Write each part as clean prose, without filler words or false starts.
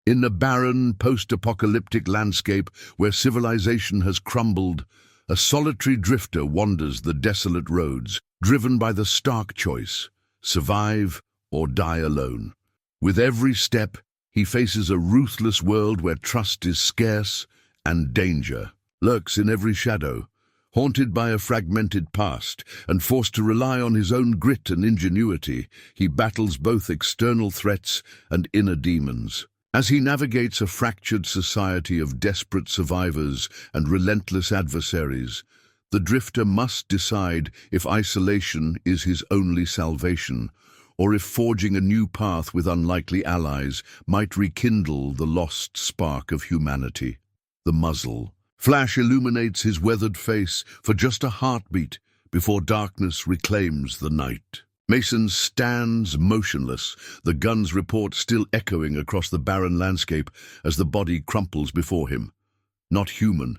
In a barren, post-apocalyptic landscape where civilization has crumbled, a solitary drifter wanders the desolate roads, driven by the stark choice, survive or die alone. With every step, he faces a ruthless world where trust is scarce and danger lurks in every shadow. Haunted by a fragmented past and forced to rely on his own grit and ingenuity, he battles both external threats and inner demons. As he navigates a fractured society of desperate survivors and relentless adversaries, the drifter must decide if isolation is his only salvation, or if forging a new path with unlikely allies might rekindle the lost spark of humanity. The muzzle. Flash illuminates his weathered face for just a heartbeat before darkness reclaims the night. Mason stands motionless, the gun's report still echoing across the barren landscape as the body crumples before him. Not human,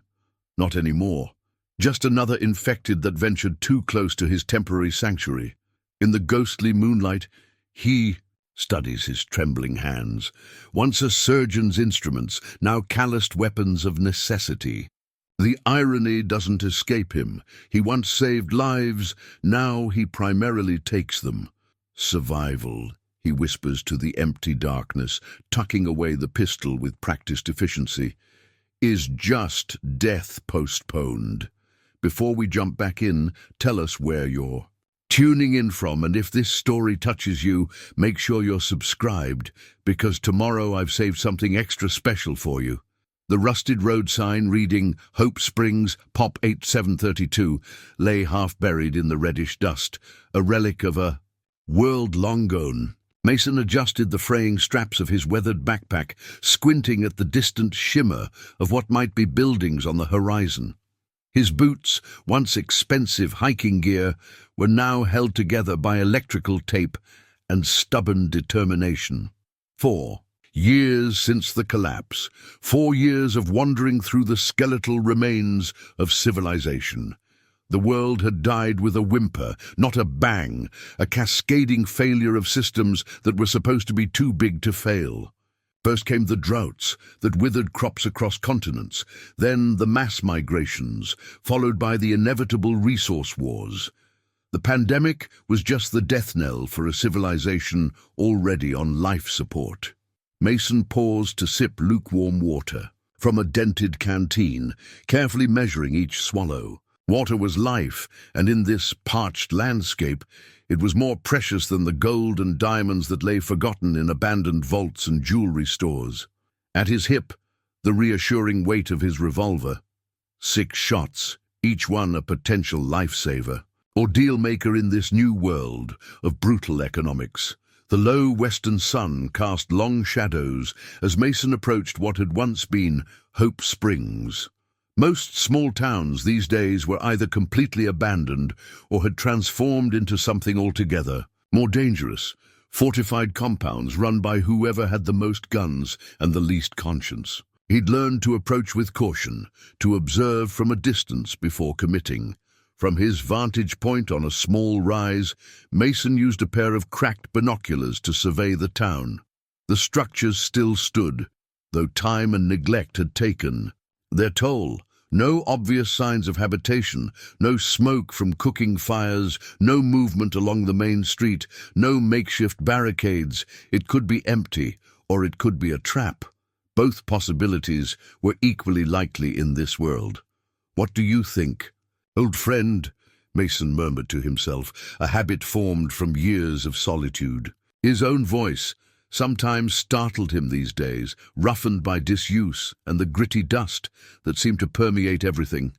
not anymore. Just another infected that ventured too close to his temporary sanctuary. In the ghostly moonlight, he studies his trembling hands, once a surgeon's instruments, now calloused weapons of necessity. The irony doesn't escape him. He once saved lives, now he primarily takes them. Survival, he whispers to the empty darkness, tucking away the pistol with practiced efficiency, is just death postponed. Before we jump back in, tell us where you're tuning in from, and if this story touches you, make sure you're subscribed, because tomorrow I've saved something extra special for you. The rusted road sign reading Hope Springs, Pop 8732, lay half-buried in the reddish dust, a relic of a world long gone. Mason adjusted the fraying straps of his weathered backpack, squinting at the distant shimmer of what might be buildings on the horizon. His boots, once expensive hiking gear, were now held together by electrical tape and stubborn determination. 4 years since the collapse, 4 years of wandering through the skeletal remains of civilization. The world had died with a whimper, not a bang, a cascading failure of systems that were supposed to be too big to fail. First came the droughts that withered crops across continents, then the mass migrations, followed by the inevitable resource wars. The pandemic was just the death knell for a civilization already on life support. Mason paused to sip lukewarm water from a dented canteen, carefully measuring each swallow. Water was life, and in this parched landscape, it was more precious than the gold and diamonds that lay forgotten in abandoned vaults and jewelry stores. At his hip, the reassuring weight of his revolver. 6 shots, each one a potential lifesaver, or deal-maker in this new world of brutal economics. The low western sun cast long shadows as Mason approached what had once been Hope Springs. Most small towns these days were either completely abandoned or had transformed into something altogether more dangerous, fortified compounds run by whoever had the most guns and the least conscience. He'd learned to approach with caution, to observe from a distance before committing. From his vantage point on a small rise, Mason used a pair of cracked binoculars to survey the town. The structures still stood, though time and neglect had taken their toll. No obvious signs of habitation, no smoke from cooking fires, no movement along the main street, no makeshift barricades. It could be empty, or it could be a trap. Both possibilities were equally likely in this world. What do you think? Old friend, Mason murmured to himself, a habit formed from years of solitude. His own voice sometimes startled him these days, roughened by disuse and the gritty dust that seemed to permeate everything.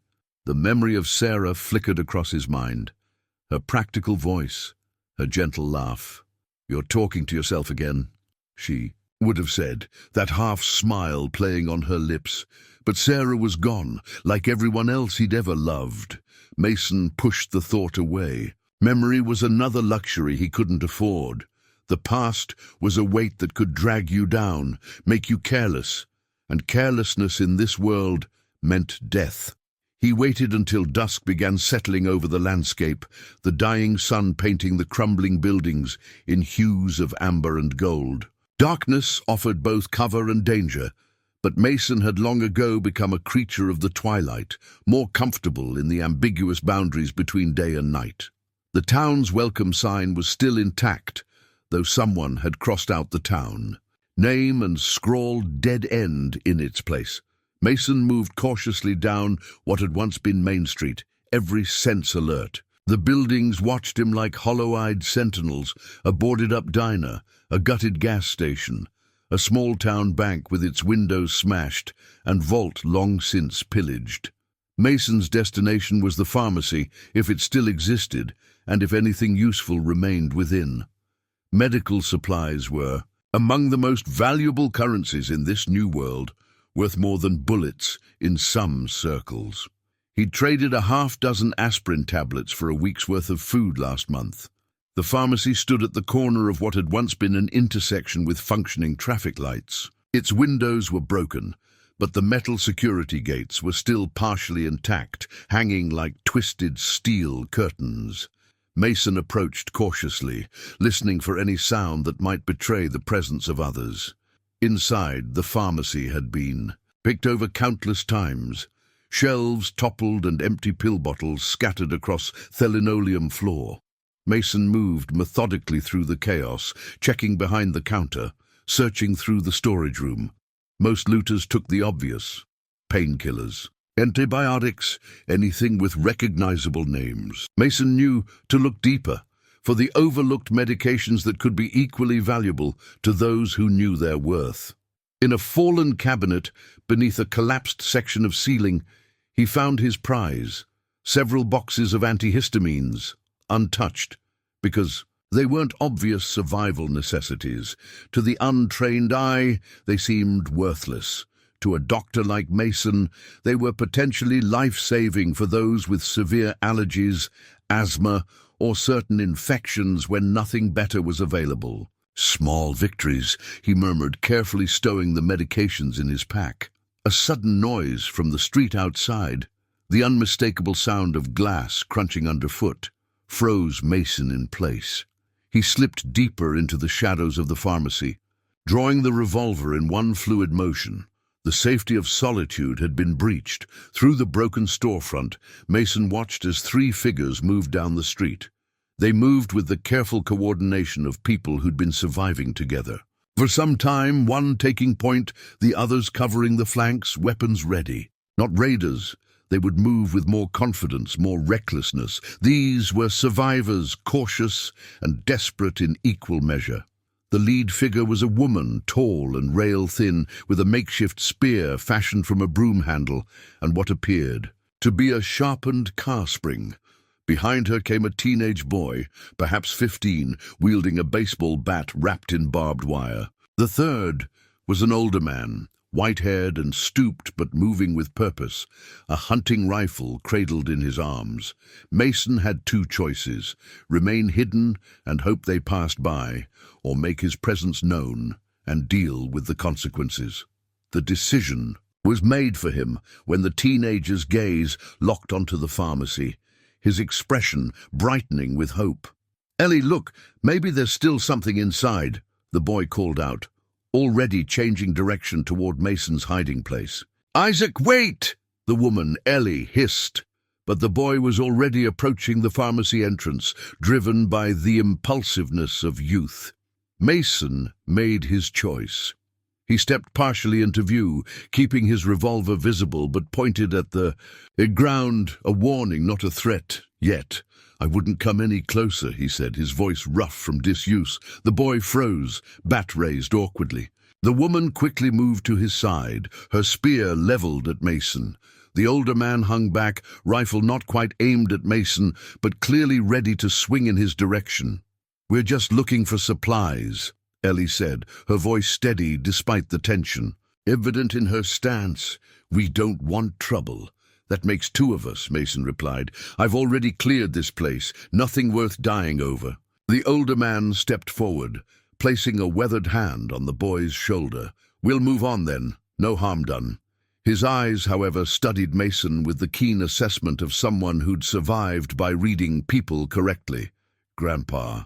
The memory of Sarah flickered across his mind. Her practical voice, her gentle laugh. "You're talking to yourself again," she would have said, that half-smile playing on her lips. But Sarah was gone, like everyone else he'd ever loved. Mason pushed the thought away. Memory was another luxury he couldn't afford. The past was a weight that could drag you down, make you careless, and carelessness in this world meant death. He waited until dusk began settling over the landscape, the dying sun painting the crumbling buildings in hues of amber and gold. Darkness offered both cover and danger, but Mason had long ago become a creature of the twilight, more comfortable in the ambiguous boundaries between day and night. The town's welcome sign was still intact, though someone had crossed out the town. Name and scrawled dead end in its place. Mason moved cautiously down what had once been Main Street, every sense alert. The buildings watched him like hollow-eyed sentinels, a boarded-up diner, a gutted gas station, a small-town bank with its windows smashed, and vault long since pillaged. Mason's destination was the pharmacy, if it still existed, and if anything useful remained within. Medical supplies were among the most valuable currencies in this new world, worth more than bullets in some circles. He'd traded a half-dozen aspirin tablets for a week's worth of food last month. The pharmacy stood at the corner of what had once been an intersection with functioning traffic lights. Its windows were broken, but the metal security gates were still partially intact, hanging like twisted steel curtains. Mason approached cautiously, listening for any sound that might betray the presence of others. Inside, the pharmacy had been picked over countless times. Shelves toppled and empty pill bottles scattered across the linoleum floor. Mason moved methodically through the chaos, checking behind the counter, searching through the storage room. Most looters took the obvious: painkillers, antibiotics, anything with recognizable names. Mason knew to look deeper, for the overlooked medications that could be equally valuable to those who knew their worth. In a fallen cabinet beneath a collapsed section of ceiling, he found his prize, several boxes of antihistamines, untouched, because they weren't obvious survival necessities. To the untrained eye, they seemed worthless. To a doctor like Mason, they were potentially life-saving for those with severe allergies, asthma, or certain infections when nothing better was available. Small victories, he murmured, carefully stowing the medications in his pack. A sudden noise from the street outside, the unmistakable sound of glass crunching underfoot, froze Mason in place. He slipped deeper into the shadows of the pharmacy, drawing the revolver in one fluid motion. The safety of solitude had been breached. Through the broken storefront, Mason watched as three figures moved down the street. They moved with the careful coordination of people who'd been surviving together. For some time, one taking point, the others covering the flanks, weapons ready. Not raiders. They would move with more confidence, more recklessness. These were survivors, cautious and desperate in equal measure. The lead figure was a woman, tall and rail-thin, with a makeshift spear fashioned from a broom handle and what appeared to be a sharpened car spring. Behind her came a teenage boy, perhaps 15, wielding a baseball bat wrapped in barbed wire. The third was an older man, white-haired and stooped but moving with purpose, a hunting rifle cradled in his arms. Mason had two choices: remain hidden and hope they passed by, or make his presence known and deal with the consequences. The decision was made for him when the teenager's gaze locked onto the pharmacy, his expression brightening with hope. "Ellie, look, maybe there's still something inside," the boy called out, already changing direction toward Mason's hiding place. "Isaac, wait!" the woman, Ellie, hissed. But the boy was already approaching the pharmacy entrance, driven by the impulsiveness of youth. Mason made his choice. He stepped partially into view, keeping his revolver visible but pointed at the ground, a warning, not a threat. "Yet, I wouldn't come any closer," he said, his voice rough from disuse. The boy froze, bat raised awkwardly. The woman quickly moved to his side, her spear leveled at Mason. The older man hung back, rifle not quite aimed at Mason, but clearly ready to swing in his direction. "We're just looking for supplies," Ellie said, her voice steady despite the tension. Evident in her stance. "We don't want trouble." "That makes two of us," Mason replied. "I've already cleared this place. Nothing worth dying over." The older man stepped forward, placing a weathered hand on the boy's shoulder. "We'll move on then. No harm done." His eyes, however, studied Mason with the keen assessment of someone who'd survived by reading people correctly. "Grandpa,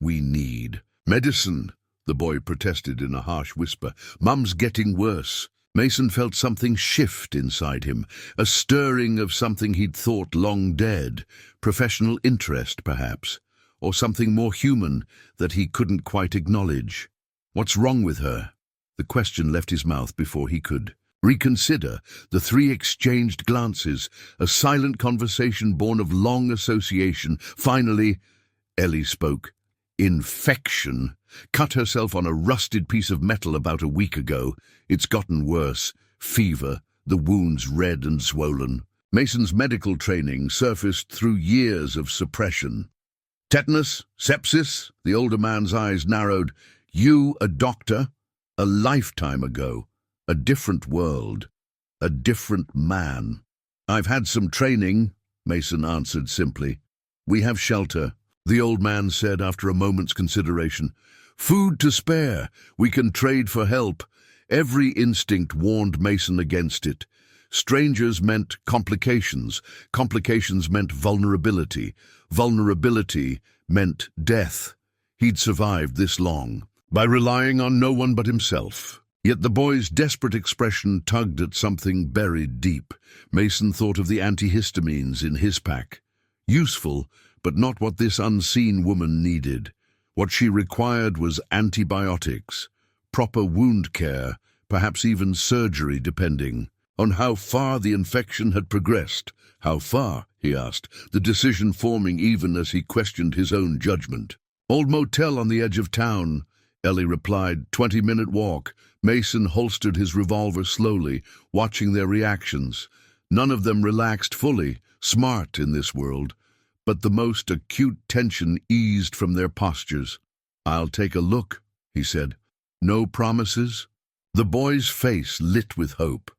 we need medicine," the boy protested in a harsh whisper. "Mum's getting worse." Mason felt something shift inside him, a stirring of something he'd thought long dead, professional interest perhaps, or something more human that he couldn't quite acknowledge. "What's wrong with her?" The question left his mouth before he could reconsider. The three exchanged glances, a silent conversation born of long association. Finally, Ellie spoke. "Infection. Cut herself on a rusted piece of metal about a week ago. It's gotten worse. Fever, the wounds red and swollen." Mason's medical training surfaced through years of suppression. "Tetanus? Sepsis?" The older man's eyes narrowed. "You, a doctor? A lifetime ago. A different world. A different man." "I've had some training," Mason answered simply. "We have shelter," the old man said after a moment's consideration. "Food to spare. We can trade for help." Every instinct warned Mason against it. Strangers meant complications. Complications meant vulnerability. Vulnerability meant death. He'd survived this long by relying on no one but himself. Yet the boy's desperate expression tugged at something buried deep. Mason thought of the antihistamines in his pack. Useful, but not what this unseen woman needed. What she required was antibiotics, proper wound care, perhaps even surgery depending on how far the infection had progressed. "How far?" he asked, the decision forming even as he questioned his own judgment. "Old motel on the edge of town," Ellie replied. 20-minute walk." Mason holstered his revolver slowly, watching their reactions. None of them relaxed fully, smart in this world, but the most acute tension eased from their postures. "I'll take a look," he said. "No promises?" The boy's face lit with hope,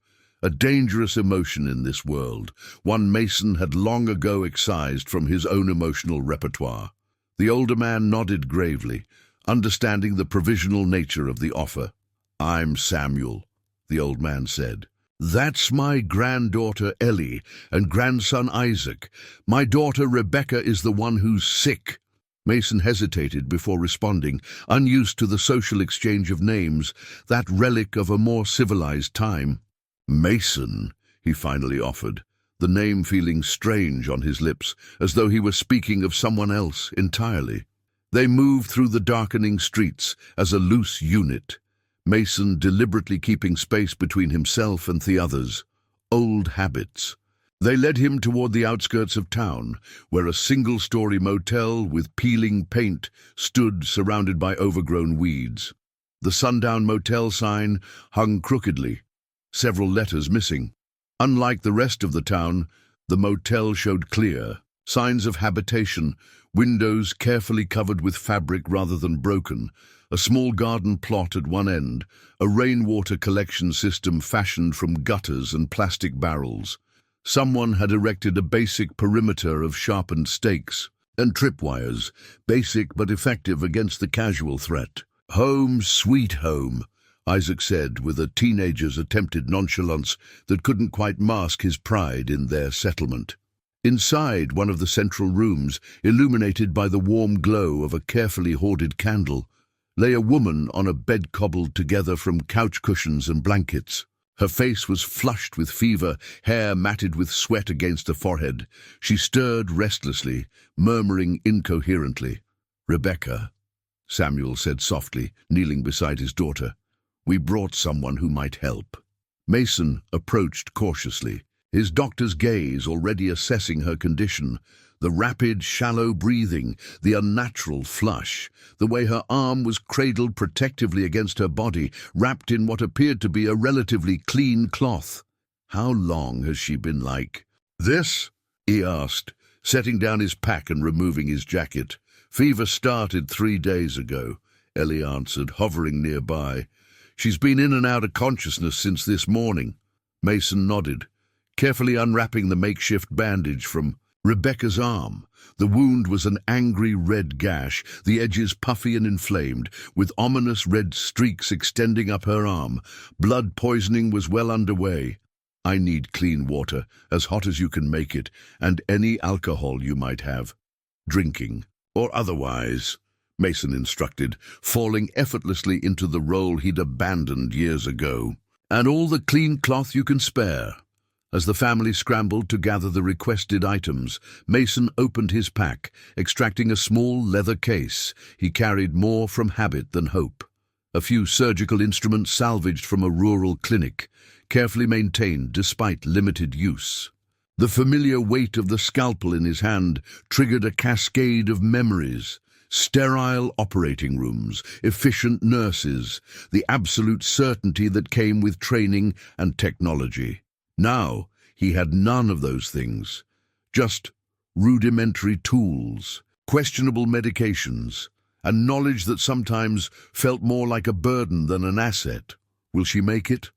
a dangerous emotion in this world, one Mason had long ago excised from his own emotional repertoire. The older man nodded gravely, understanding the provisional nature of the offer. "I'm Samuel," the old man said. "That's my granddaughter Ellie and grandson Isaac. My daughter Rebecca is the one who's sick." Mason hesitated before responding, unused to the social exchange of names, that relic of a more civilized time. "Mason," he finally offered, the name feeling strange on his lips, as though he were speaking of someone else entirely. They moved through the darkening streets as a loose unit, Mason deliberately keeping space between himself and the others. Old habits. They led him toward the outskirts of town, where a single-story motel with peeling paint stood surrounded by overgrown weeds. The sundown motel sign hung crookedly, several letters missing. Unlike the rest of the town, the motel showed clear signs of habitation, windows carefully covered with fabric rather than broken, a small garden plot at one end, a rainwater collection system fashioned from gutters and plastic barrels. Someone had erected a basic perimeter of sharpened stakes and tripwires, basic but effective against the casual threat. "Home, sweet home," Isaac said with a teenager's attempted nonchalance that couldn't quite mask his pride in their settlement. Inside one of the central rooms, illuminated by the warm glow of a carefully hoarded candle, lay a woman on a bed cobbled together from couch cushions and blankets. Her face was flushed with fever, hair matted with sweat against the forehead. She stirred restlessly, murmuring incoherently. "Rebecca," Samuel said softly, kneeling beside his daughter. "We brought someone who might help." Mason approached cautiously, his doctor's gaze already assessing her condition. The rapid, shallow breathing, the unnatural flush, the way her arm was cradled protectively against her body, wrapped in what appeared to be a relatively clean cloth. "How long has she been like this?" he asked, setting down his pack and removing his jacket. "Fever started 3 days ago," Ellie answered, hovering nearby. "She's been in and out of consciousness since this morning." Mason nodded, carefully unwrapping the makeshift bandage from Rebecca's arm. The wound was an angry red gash, the edges puffy and inflamed, with ominous red streaks extending up her arm. Blood poisoning was well underway. "I need clean water, as hot as you can make it, and any alcohol you might have. Drinking, or otherwise." Mason instructed, falling effortlessly into the role he'd abandoned years ago. "And all the clean cloth you can spare." As the family scrambled to gather the requested items, Mason opened his pack, extracting a small leather case. He carried more from habit than hope. A few surgical instruments salvaged from a rural clinic, carefully maintained despite limited use. The familiar weight of the scalpel in his hand triggered a cascade of memories. Sterile operating rooms, efficient nurses, the absolute certainty that came with training and technology. Now, he had none of those things. Just rudimentary tools, questionable medications, and knowledge that sometimes felt more like a burden than an asset. "Will she make it?"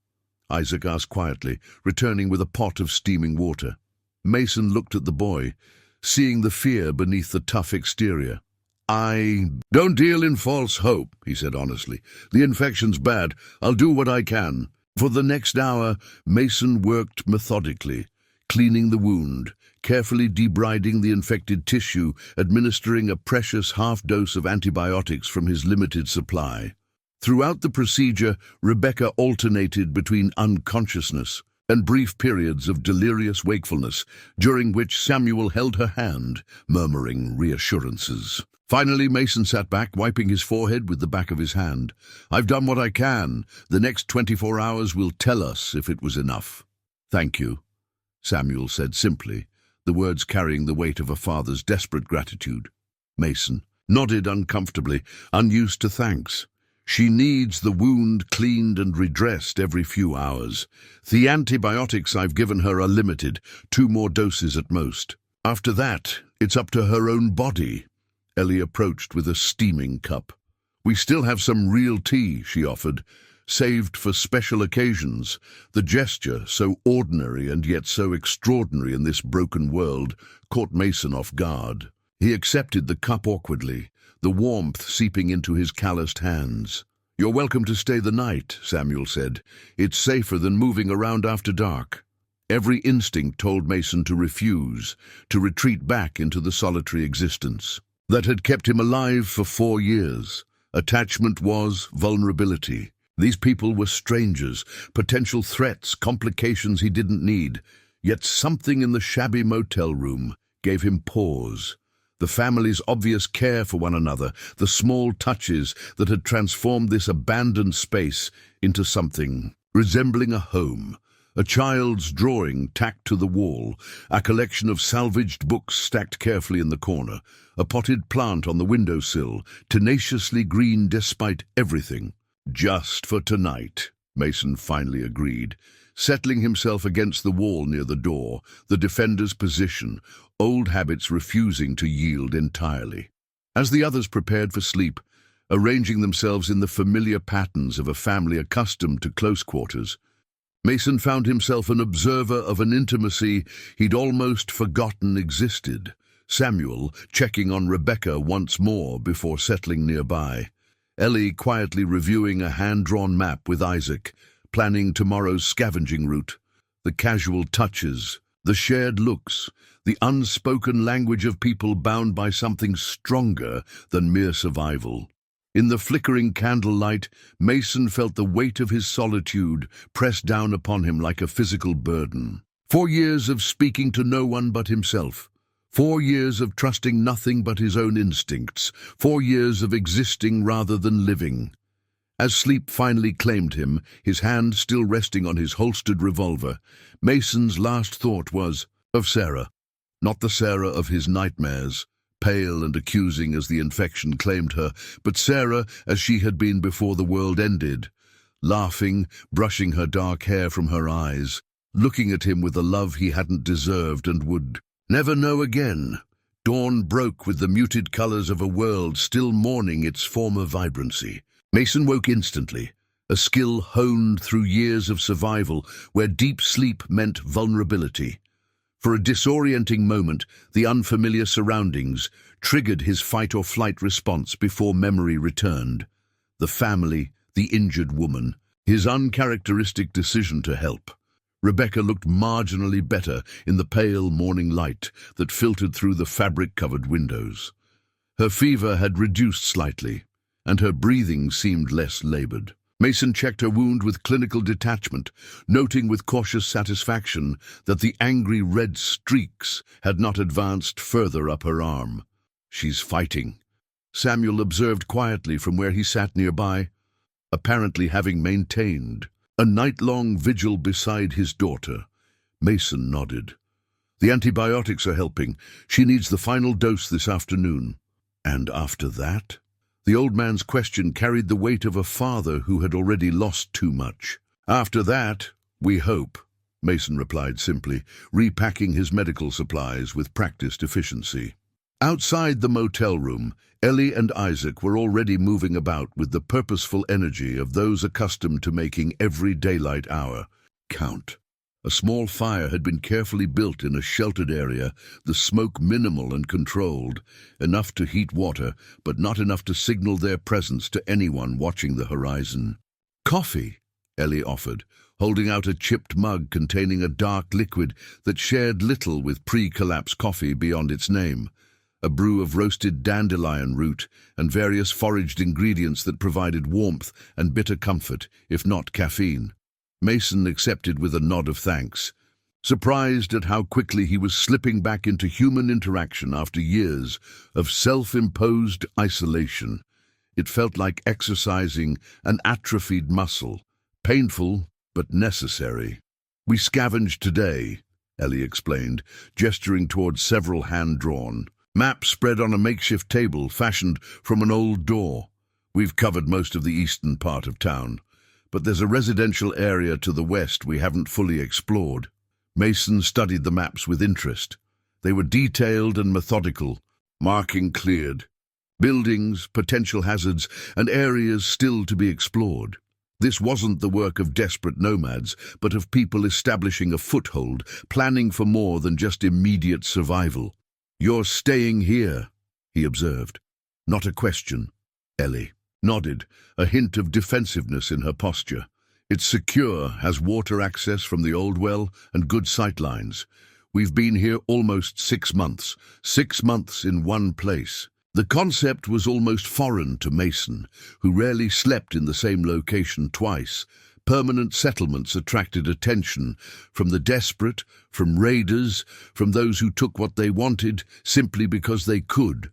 Isaac asked quietly, returning with a pot of steaming water. Mason looked at the boy, seeing the fear beneath the tough exterior. "I don't deal in false hope," he said honestly. "The infection's bad. I'll do what I can." For the next hour, Mason worked methodically, cleaning the wound, carefully debriding the infected tissue, administering a precious half-dose of antibiotics from his limited supply. Throughout the procedure, Rebecca alternated between unconsciousness and brief periods of delirious wakefulness, during which Samuel held her hand, murmuring reassurances. Finally, Mason sat back, wiping his forehead with the back of his hand. "I've done what I can. The next 24 hours will tell us if it was enough." "Thank you," Samuel said simply, the words carrying the weight of a father's desperate gratitude. Mason nodded uncomfortably, unused to thanks. "She needs the wound cleaned and redressed every few hours. The antibiotics I've given her are limited, 2 more doses at most. After that, it's up to her own body." Ellie approached with a steaming cup. "We still have some real tea," she offered, "saved for special occasions." The gesture, so ordinary and yet so extraordinary in this broken world, caught Mason off guard. He accepted the cup awkwardly, the warmth seeping into his calloused hands. "You're welcome to stay the night," Samuel said. "It's safer than moving around after dark." Every instinct told Mason to refuse, to retreat back into the solitary existence that had kept him alive for 4 years. Attachment was vulnerability. These people were strangers, potential threats, complications he didn't need. Yet something in the shabby motel room gave him pause. The family's obvious care for one another, the small touches that had transformed this abandoned space into something resembling a home. A child's drawing tacked to the wall, a collection of salvaged books stacked carefully in the corner, a potted plant on the windowsill, tenaciously green despite everything. "Just for tonight," Mason finally agreed, settling himself against the wall near the door, the defender's position, old habits refusing to yield entirely. As the others prepared for sleep, arranging themselves in the familiar patterns of a family accustomed to close quarters, Mason found himself an observer of an intimacy he'd almost forgotten existed. Samuel checking on Rebecca once more before settling nearby. Ellie quietly reviewing a hand-drawn map with Isaac, planning tomorrow's scavenging route. The casual touches, the shared looks, the unspoken language of people bound by something stronger than mere survival. In the flickering candlelight, Mason felt the weight of his solitude pressed down upon him like a physical burden. 4 years of speaking to no one but himself. 4 years of trusting nothing but his own instincts. 4 years of existing rather than living. As sleep finally claimed him, his hand still resting on his holstered revolver, Mason's last thought was of Sarah. Not the Sarah of his nightmares, pale and accusing as the infection claimed her, but Sarah as she had been before the world ended, laughing, brushing her dark hair from her eyes, looking at him with a love he hadn't deserved and would never know again. Dawn broke with the muted colors of a world still mourning its former vibrancy. Mason woke instantly, a skill honed through years of survival where deep sleep meant vulnerability. For a disorienting moment, the unfamiliar surroundings triggered his fight-or-flight response before memory returned. The family, the injured woman, his uncharacteristic decision to help. Rebecca looked marginally better in the pale morning light that filtered through the fabric-covered windows. Her fever had reduced slightly, and her breathing seemed less labored. Mason checked her wound with clinical detachment, noting with cautious satisfaction that the angry red streaks had not advanced further up her arm. "She's fighting," Samuel observed quietly from where he sat nearby, apparently having maintained a night-long vigil beside his daughter. Mason nodded. "The antibiotics are helping. She needs the final dose this afternoon." "And after that?" The old man's question carried the weight of a father who had already lost too much. "After that, we hope," Mason replied simply, repacking his medical supplies with practiced efficiency. Outside the motel room, Ellie and Isaac were already moving about with the purposeful energy of those accustomed to making every daylight hour count. A small fire had been carefully built in a sheltered area, the smoke minimal and controlled, enough to heat water, but not enough to signal their presence to anyone watching the horizon. "Coffee," Ellie offered, holding out a chipped mug containing a dark liquid that shared little with pre-collapse coffee beyond its name. A brew of roasted dandelion root and various foraged ingredients that provided warmth and bitter comfort, if not caffeine. Mason accepted with a nod of thanks, surprised at how quickly he was slipping back into human interaction after years of self-imposed isolation. It felt like exercising an atrophied muscle, painful but necessary. "We scavenged today," Ellie explained, gesturing towards several hand-drawn maps spread on a makeshift table fashioned from an old door. "We've covered most of the eastern part of town, but there's a residential area to the west we haven't fully explored." Mason studied the maps with interest. They were detailed and methodical, marking cleared buildings, potential hazards, and areas still to be explored. This wasn't the work of desperate nomads, but of people establishing a foothold, planning for more than just immediate survival. "You're staying here," he observed. "Not a question." Ellie nodded, a hint of defensiveness in her posture. "It's secure, has water access from the old well, and good sightlines. We've been here almost 6 months. 6 months in one place." The concept was almost foreign to Mason, who rarely slept in the same location twice. Permanent settlements attracted attention from the desperate, from raiders, from those who took what they wanted simply because they could.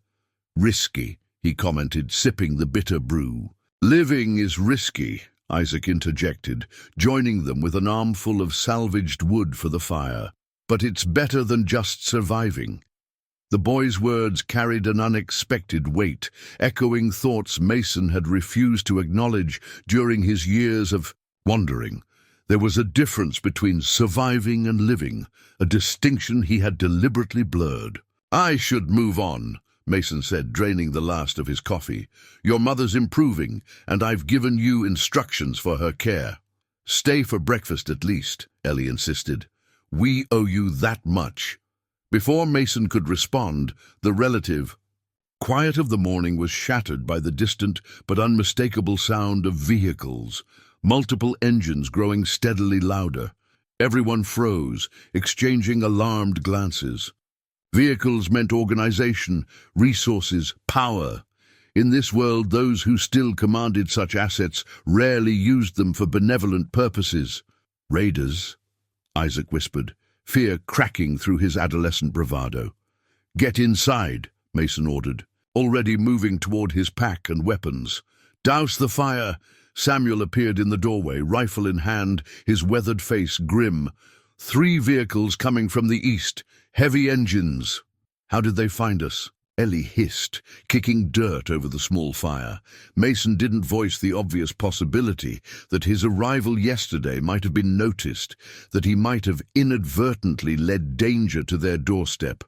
"Risky," he commented, sipping the bitter brew. "Living is risky," Isaac interjected, joining them with an armful of salvaged wood for the fire. "But it's better than just surviving." The boy's words carried an unexpected weight, echoing thoughts Mason had refused to acknowledge during his years of wandering. There was a difference between surviving and living, a distinction he had deliberately blurred. "I should move on," Mason said, draining the last of his coffee. "Your mother's improving, and I've given you instructions for her care." "Stay for breakfast at least," Ellie insisted. "We owe you that much." Before Mason could respond, the relative quiet of the morning was shattered by the distant but unmistakable sound of vehicles, multiple engines growing steadily louder. Everyone froze, exchanging alarmed glances. Vehicles meant organization, resources, power. In this world, those who still commanded such assets rarely used them for benevolent purposes. "Raiders," Isaac whispered, fear cracking through his adolescent bravado. "Get inside," Mason ordered, already moving toward his pack and weapons. "Douse the fire." Samuel appeared in the doorway, rifle in hand, his weathered face grim. 3 vehicles coming from the east, heavy engines. "How did they find us?" Ellie hissed, kicking dirt over the small fire. Mason didn't voice the obvious possibility that his arrival yesterday might have been noticed, that he might have inadvertently led danger to their doorstep.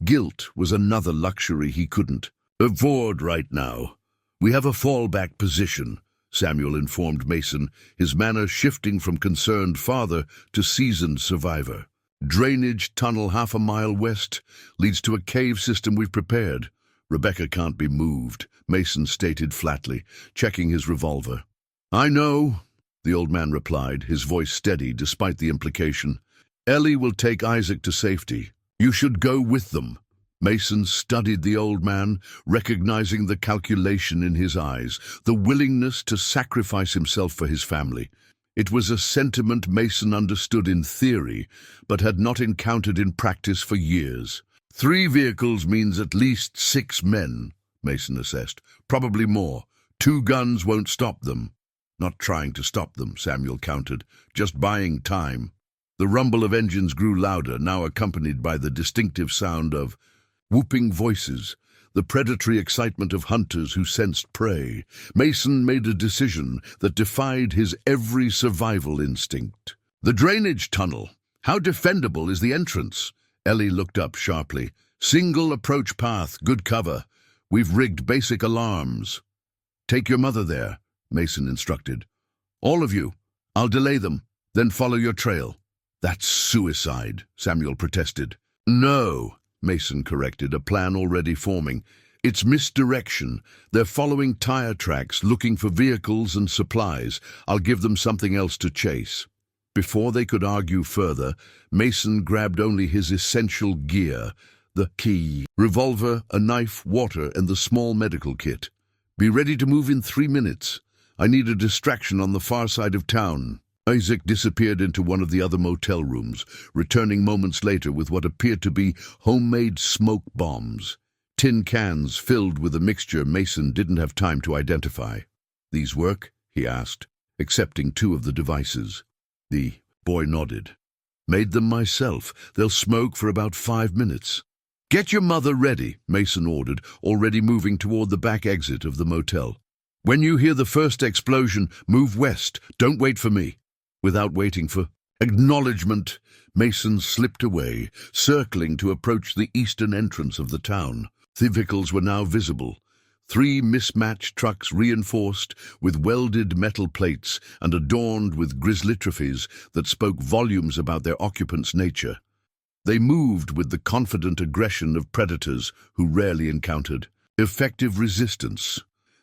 Guilt was another luxury he couldn't afford right now. "We have a fallback position," Samuel informed Mason, his manner shifting from concerned father to seasoned survivor. "Drainage tunnel half a mile west leads to a cave system we've prepared. Rebecca can't be moved," Mason stated flatly, checking his revolver. "I know," the old man replied, his voice steady despite the implication. "Ellie will take Isaac to safety. You should go with them." Mason studied the old man, recognizing the calculation in his eyes, the willingness to sacrifice himself for his family. It was a sentiment Mason understood in theory, but had not encountered in practice for years. 3 vehicles means at least 6 men, Mason assessed. Probably more. 2 guns won't stop them. Not trying to stop them, Samuel countered, just buying time. The rumble of engines grew louder, now accompanied by the distinctive sound of whooping voices, the predatory excitement of hunters who sensed prey. Mason made a decision that defied his every survival instinct. The drainage tunnel. How defendable is the entrance? Ellie looked up sharply. Single approach path, good cover. We've rigged basic alarms. Take your mother there, Mason instructed. All of you. I'll delay them, then follow your trail. That's suicide, Samuel protested. No, Mason corrected, a plan already forming. It's misdirection. They're following tire tracks, looking for vehicles and supplies. I'll give them something else to chase. Before they could argue further, Mason grabbed only his essential gear, the key, revolver, a knife, water, and the small medical kit. Be ready to move in 3 minutes. I need a distraction on the far side of town. Isaac disappeared into one of the other motel rooms, returning moments later with what appeared to be homemade smoke bombs. Tin cans filled with a mixture Mason didn't have time to identify. These work? He asked, accepting 2 of the devices. The boy nodded. Made them myself. They'll smoke for about 5 minutes. Get your mother ready, Mason ordered, already moving toward the back exit of the motel. When you hear the first explosion, move west. Don't wait for me. Without waiting for acknowledgement, Mason slipped away, circling to approach the eastern entrance of the town. The vehicles were now visible. 3 mismatched trucks reinforced with welded metal plates and adorned with grizzlytrophies that spoke volumes about their occupants' nature. They moved with the confident aggression of predators who rarely encountered effective resistance.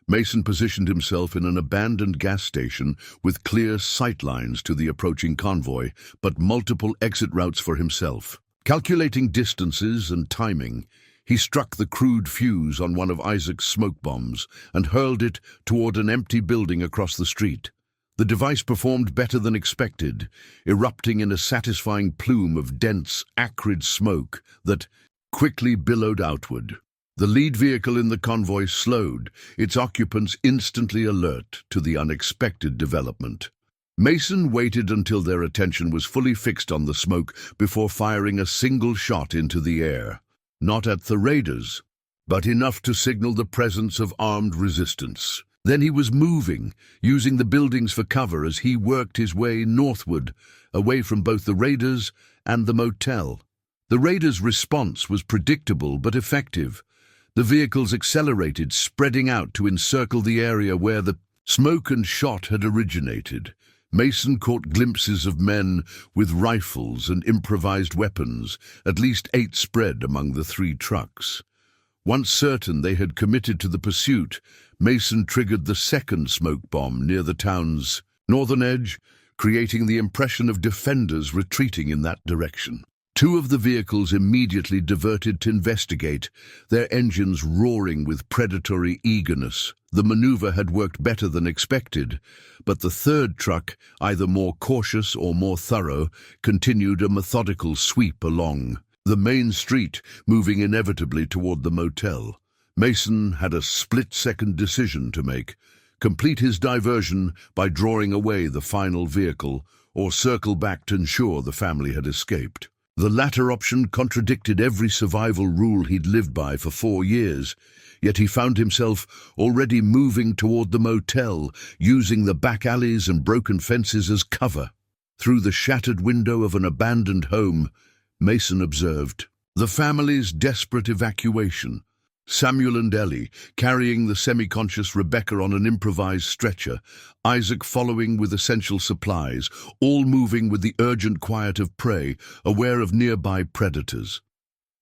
Mason positioned himself in an abandoned gas station with clear sight lines to the approaching convoy, but multiple exit routes for himself. Calculating distances and timing, he struck the crude fuse on one of Isaac's smoke bombs and hurled it toward an empty building across the street. The device performed better than expected, erupting in a satisfying plume of dense, acrid smoke that quickly billowed outward. The lead vehicle in the convoy slowed, its occupants instantly alert to the unexpected development. Mason waited until their attention was fully fixed on the smoke before firing a single shot into the air. Not at the raiders, but enough to signal the presence of armed resistance. Then he was moving, using the buildings for cover as he worked his way northward, away from both the raiders and the motel. The raiders' response was predictable but effective. The vehicles accelerated, spreading out to encircle the area where the smoke and shot had originated. Mason caught glimpses of men with rifles and improvised weapons, at least 8 spread among the 3 trucks. Once certain they had committed to the pursuit, Mason triggered the second smoke bomb near the town's northern edge, creating the impression of defenders retreating in that direction. 2 of the vehicles immediately diverted to investigate, their engines roaring with predatory eagerness. The maneuver had worked better than expected, but the third truck, either more cautious or more thorough, continued a methodical sweep along the main street, moving inevitably toward the motel. Mason had a split-second decision to make: complete his diversion by drawing away the final vehicle, or circle back to ensure the family had escaped. The latter option contradicted every survival rule he'd lived by for 4 years, yet he found himself already moving toward the motel, using the back alleys and broken fences as cover. Through the shattered window of an abandoned home, Mason observed the family's desperate evacuation. Samuel and Ellie carrying the semi-conscious Rebecca on an improvised stretcher, Isaac following with essential supplies, all moving with the urgent quiet of prey, aware of nearby predators.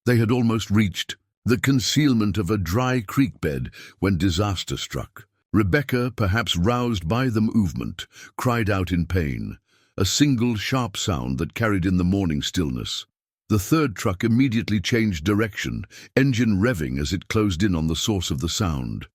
They had almost reached the concealment of a dry creek bed when disaster struck. Rebecca, perhaps roused by the movement, cried out in pain, a single sharp sound that carried in the morning stillness. The third truck immediately changed direction, engine revving as it closed in on the source of the sound.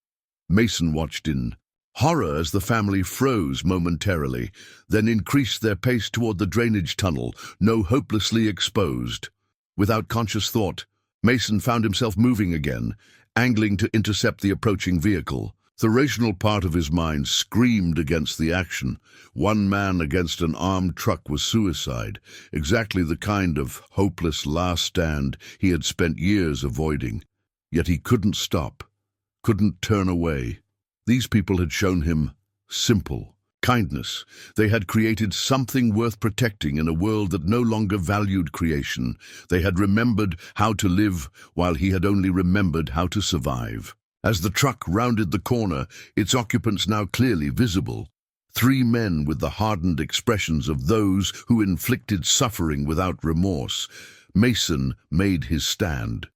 Mason watched in horror as the family froze momentarily, then increased their pace toward the drainage tunnel, now hopelessly exposed. Without conscious thought, Mason found himself moving again, angling to intercept the approaching vehicle. The rational part of his mind screamed against the action. One man against an armed truck was suicide, exactly the kind of hopeless last stand he had spent years avoiding. Yet he couldn't stop, couldn't turn away. These people had shown him simple kindness. They had created something worth protecting in a world that no longer valued creation. They had remembered how to live while he had only remembered how to survive. As the truck rounded the corner, its occupants now clearly visible, 3 men with the hardened expressions of those who inflicted suffering without remorse, Mason made his stand.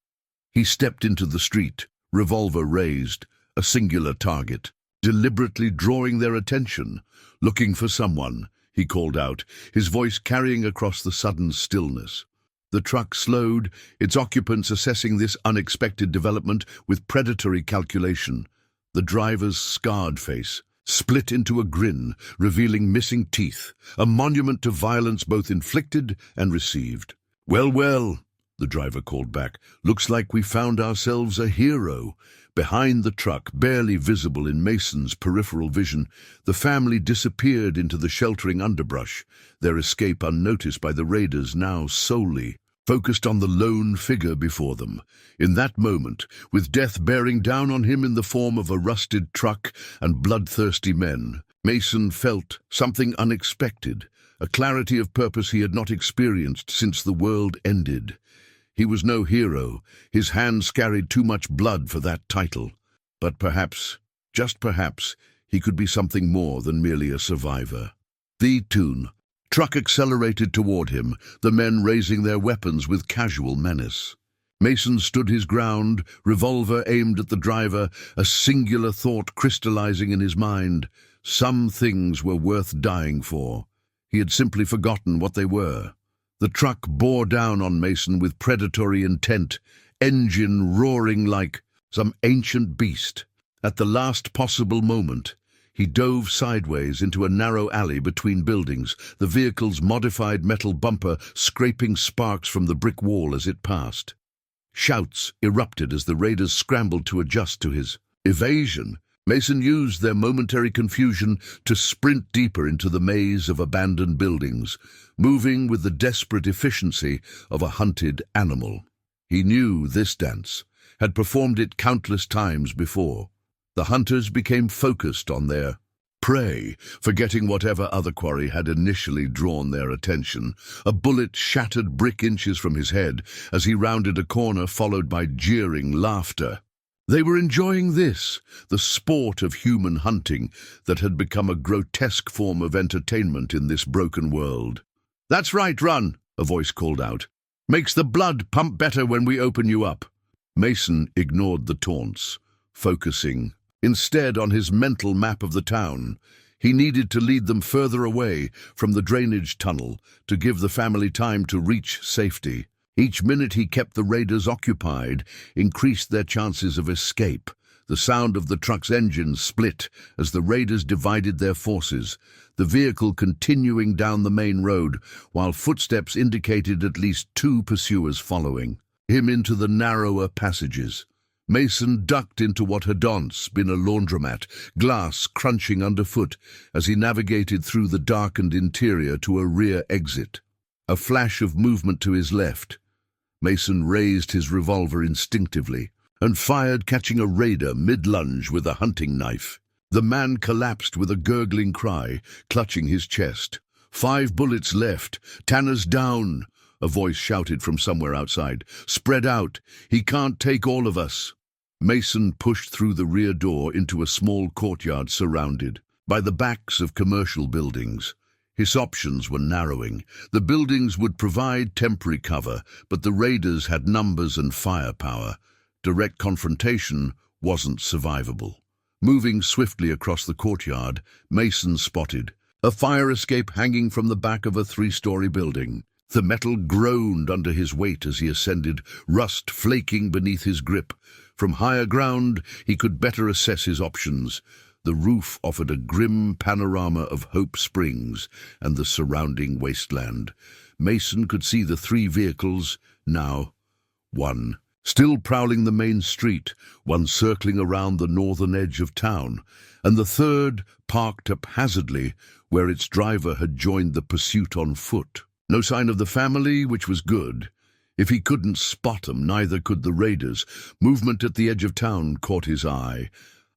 He stepped into the street, revolver raised, a singular target, deliberately drawing their attention. "Looking for someone," he called out, his voice carrying across the sudden stillness. The truck slowed, its occupants assessing this unexpected development with predatory calculation. The driver's scarred face split into a grin, revealing missing teeth, a monument to violence both inflicted and received. "Well, well," the driver called back, "looks like we found ourselves a hero." Behind the truck, barely visible in Mason's peripheral vision, the family disappeared into the sheltering underbrush, their escape unnoticed by the raiders now solely focused on the lone figure before them. In that moment, with death bearing down on him in the form of a rusted truck and bloodthirsty men, Mason felt something unexpected, a clarity of purpose he had not experienced since the world ended. He was no hero, his hands carried too much blood for that title. But perhaps, just perhaps, he could be something more than merely a survivor. The tune. Truck accelerated toward him, the men raising their weapons with casual menace. Mason stood his ground, revolver aimed at the driver, a singular thought crystallizing in his mind. Some things were worth dying for. He had simply forgotten what they were. The truck bore down on Mason with predatory intent, engine roaring like some ancient beast. At the last possible moment, he dove sideways into a narrow alley between buildings, the vehicle's modified metal bumper scraping sparks from the brick wall as it passed. Shouts erupted as the raiders scrambled to adjust to his evasion. Mason used their momentary confusion to sprint deeper into the maze of abandoned buildings, moving with the desperate efficiency of a hunted animal. He knew this dance, had performed it countless times before. The hunters became focused on their prey, forgetting whatever other quarry had initially drawn their attention. A bullet shattered brick inches from his head as he rounded a corner, followed by jeering laughter. They were enjoying this, the sport of human hunting that had become a grotesque form of entertainment in this broken world. "That's right, run," a voice called out. "Makes the blood pump better when we open you up." Mason ignored the taunts, focusing instead on his mental map of the town. He needed to lead them further away from the drainage tunnel to give the family time to reach safety. Each minute he kept the raiders occupied increased their chances of escape. The sound of the truck's engine split as the raiders divided their forces, the vehicle continuing down the main road, while footsteps indicated at least 2 pursuers following him into the narrower passages. Mason ducked into what had once been a laundromat, glass crunching underfoot as he navigated through the darkened interior to a rear exit. A flash of movement to his left. Mason raised his revolver instinctively and fired, catching a raider mid-lunge with a hunting knife. The man collapsed with a gurgling cry, clutching his chest. 5 bullets left. "Tanner's down," a voice shouted from somewhere outside. "Spread out. He can't take all of us." Mason pushed through the rear door into a small courtyard surrounded by the backs of commercial buildings. His options were narrowing. The buildings would provide temporary cover, but the raiders had numbers and firepower. Direct confrontation wasn't survivable. Moving swiftly across the courtyard, Mason spotted a fire escape hanging from the back of a 3-story building. The metal groaned under his weight as he ascended, rust flaking beneath his grip. From higher ground, he could better assess his options. The roof offered a grim panorama of Hope Springs and the surrounding wasteland. Mason could see the 3 vehicles, now one, still prowling the main street, one circling around the northern edge of town, and the third parked haphazardly where its driver had joined the pursuit on foot. No sign of the family, which was good. If he couldn't spot them, neither could the raiders. Movement at the edge of town caught his eye.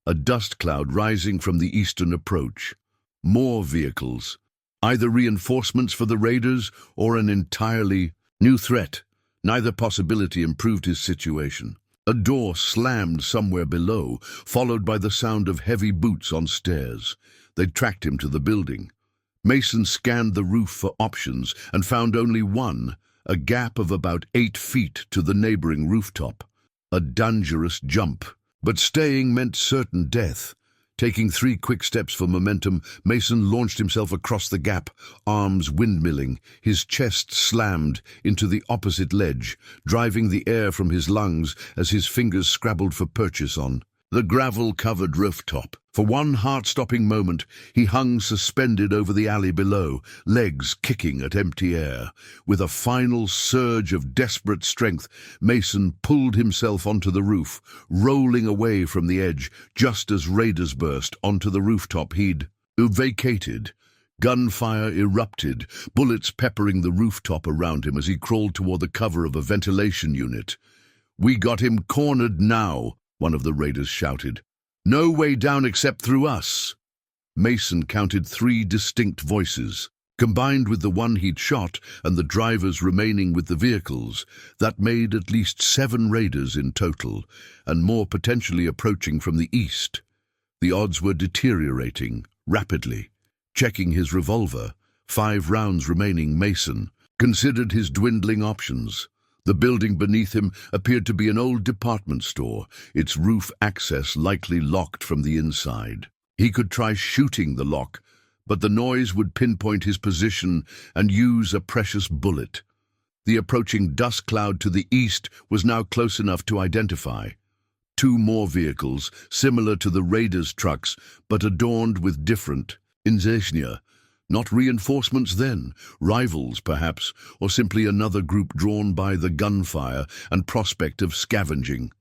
A dust cloud rising from the eastern approach. More vehicles. Either reinforcements for the raiders or an entirely new threat. Neither possibility improved his situation. A door slammed somewhere below, followed by the sound of heavy boots on stairs. They tracked him to the building. Mason scanned the roof for options and found only one, a gap of about 8 feet to the neighboring rooftop. A dangerous jump, but staying meant certain death. Taking 3 quick steps for momentum, Mason launched himself across the gap, arms windmilling, his chest slammed into the opposite ledge, driving the air from his lungs as his fingers scrabbled for purchase on the gravel-covered rooftop. For one heart-stopping moment, he hung suspended over the alley below, legs kicking at empty air. With a final surge of desperate strength, Mason pulled himself onto the roof, rolling away from the edge just as raiders burst onto the rooftop he'd vacated. Gunfire erupted, bullets peppering the rooftop around him as he crawled toward the cover of a ventilation unit. "We got him cornered now," one of the raiders shouted. "No way down except through us." Mason counted 3 distinct voices. Combined with the one he'd shot and the drivers remaining with the vehicles, that made at least 7 raiders in total, and more potentially approaching from the east. The odds were deteriorating rapidly. Checking his revolver, 5 rounds remaining, Mason considered his dwindling options. The building beneath him appeared to be an old department store, its roof access likely locked from the inside. He could try shooting the lock, but the noise would pinpoint his position and use a precious bullet. The approaching dust cloud to the east was now close enough to identify. 2 more vehicles, similar to the raiders' trucks, but adorned with different insignia. Not reinforcements then, rivals perhaps, or simply another group drawn by the gunfire and prospect of scavenging.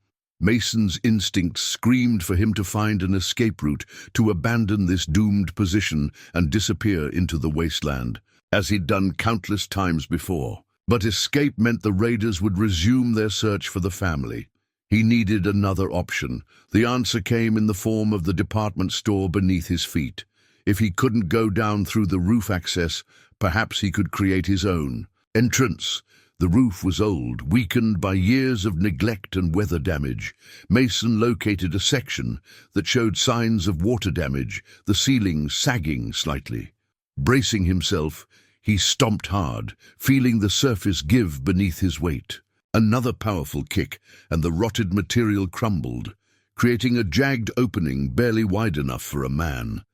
Mason's instincts screamed for him to find an escape route, to abandon this doomed position and disappear into the wasteland, as he'd done countless times before. But escape meant the raiders would resume their search for the family. He needed another option. The answer came in the form of the department store beneath his feet. If he couldn't go down through the roof access, perhaps he could create his own entrance. The roof was old, weakened by years of neglect and weather damage. Mason located a section that showed signs of water damage, the ceiling sagging slightly. Bracing himself, he stomped hard, feeling the surface give beneath his weight. Another powerful kick, and the rotted material crumbled, creating a jagged opening barely wide enough for a man.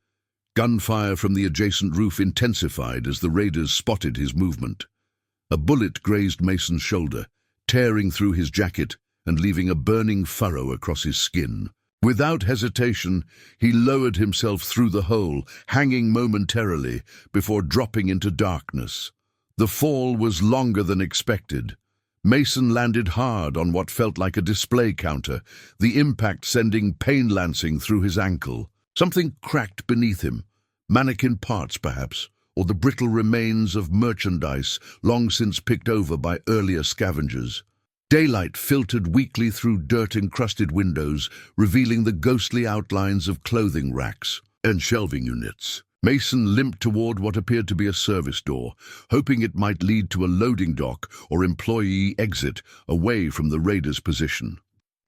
Gunfire from the adjacent roof intensified as the raiders spotted his movement. A bullet grazed Mason's shoulder, tearing through his jacket and leaving a burning furrow across his skin. Without hesitation, he lowered himself through the hole, hanging momentarily before dropping into darkness. The fall was longer than expected. Mason landed hard on what felt like a display counter, the impact sending pain lancing through his ankle. Something cracked beneath him, mannequin parts perhaps, or the brittle remains of merchandise long since picked over by earlier scavengers. Daylight filtered weakly through dirt-encrusted windows, revealing the ghostly outlines of clothing racks and shelving units. Mason limped toward what appeared to be a service door, hoping it might lead to a loading dock or employee exit away from the raiders' position.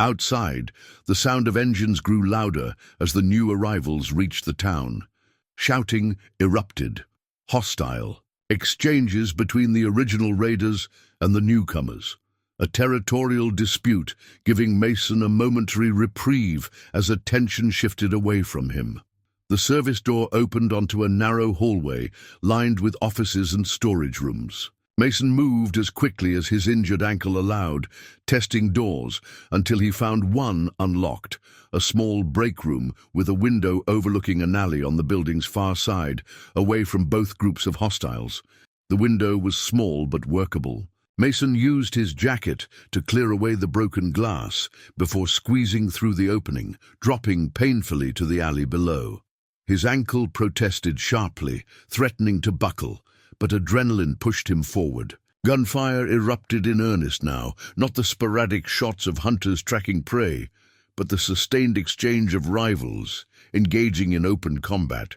Outside, the sound of engines grew louder as the new arrivals reached the town. Shouting erupted. Hostile. Exchanges between the original raiders and the newcomers. A territorial dispute, giving Mason a momentary reprieve as attention shifted away from him. The service door opened onto a narrow hallway lined with offices and storage rooms. Mason moved as quickly as his injured ankle allowed, testing doors until he found one unlocked, a small break room with a window overlooking an alley on the building's far side, away from both groups of hostiles. The window was small but workable. Mason used his jacket to clear away the broken glass before squeezing through the opening, dropping painfully to the alley below. His ankle protested sharply, threatening to buckle, but adrenaline pushed him forward. Gunfire erupted in earnest now, not the sporadic shots of hunters tracking prey, but the sustained exchange of rivals, engaging in open combat.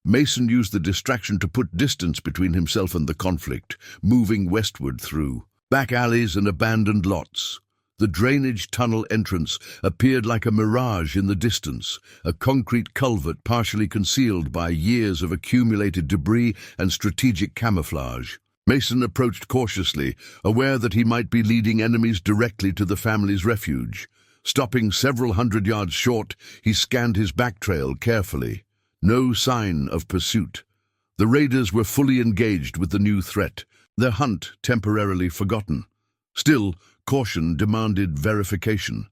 Mason used the distraction to put distance between himself and the conflict, moving westward through back alleys and abandoned lots. The drainage tunnel entrance appeared like a mirage in the distance, a concrete culvert partially concealed by years of accumulated debris and strategic camouflage. Mason approached cautiously, aware that he might be leading enemies directly to the family's refuge. Stopping several hundred yards short, he scanned his back trail carefully. No sign of pursuit. The raiders were fully engaged with the new threat, their hunt temporarily forgotten. Still, caution demanded verification.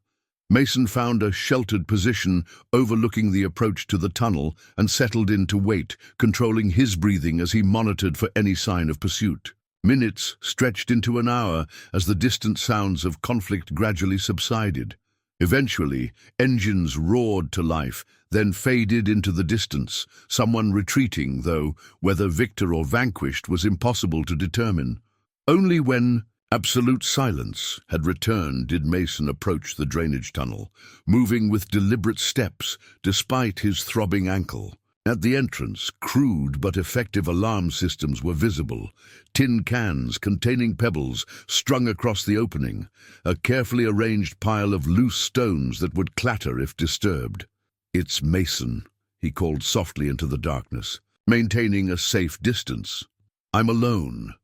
Mason found a sheltered position overlooking the approach to the tunnel and settled in to wait, controlling his breathing as he monitored for any sign of pursuit. Minutes stretched into an hour as the distant sounds of conflict gradually subsided. Eventually, engines roared to life, then faded into the distance, someone retreating, though whether victor or vanquished was impossible to determine. Only when absolute silence had returned did Mason approach the drainage tunnel, moving with deliberate steps despite his throbbing ankle. At the entrance, crude but effective alarm systems were visible, tin cans containing pebbles strung across the opening, a carefully arranged pile of loose stones that would clatter if disturbed. "It's Mason," he called softly into the darkness, maintaining a safe distance. "I'm alone."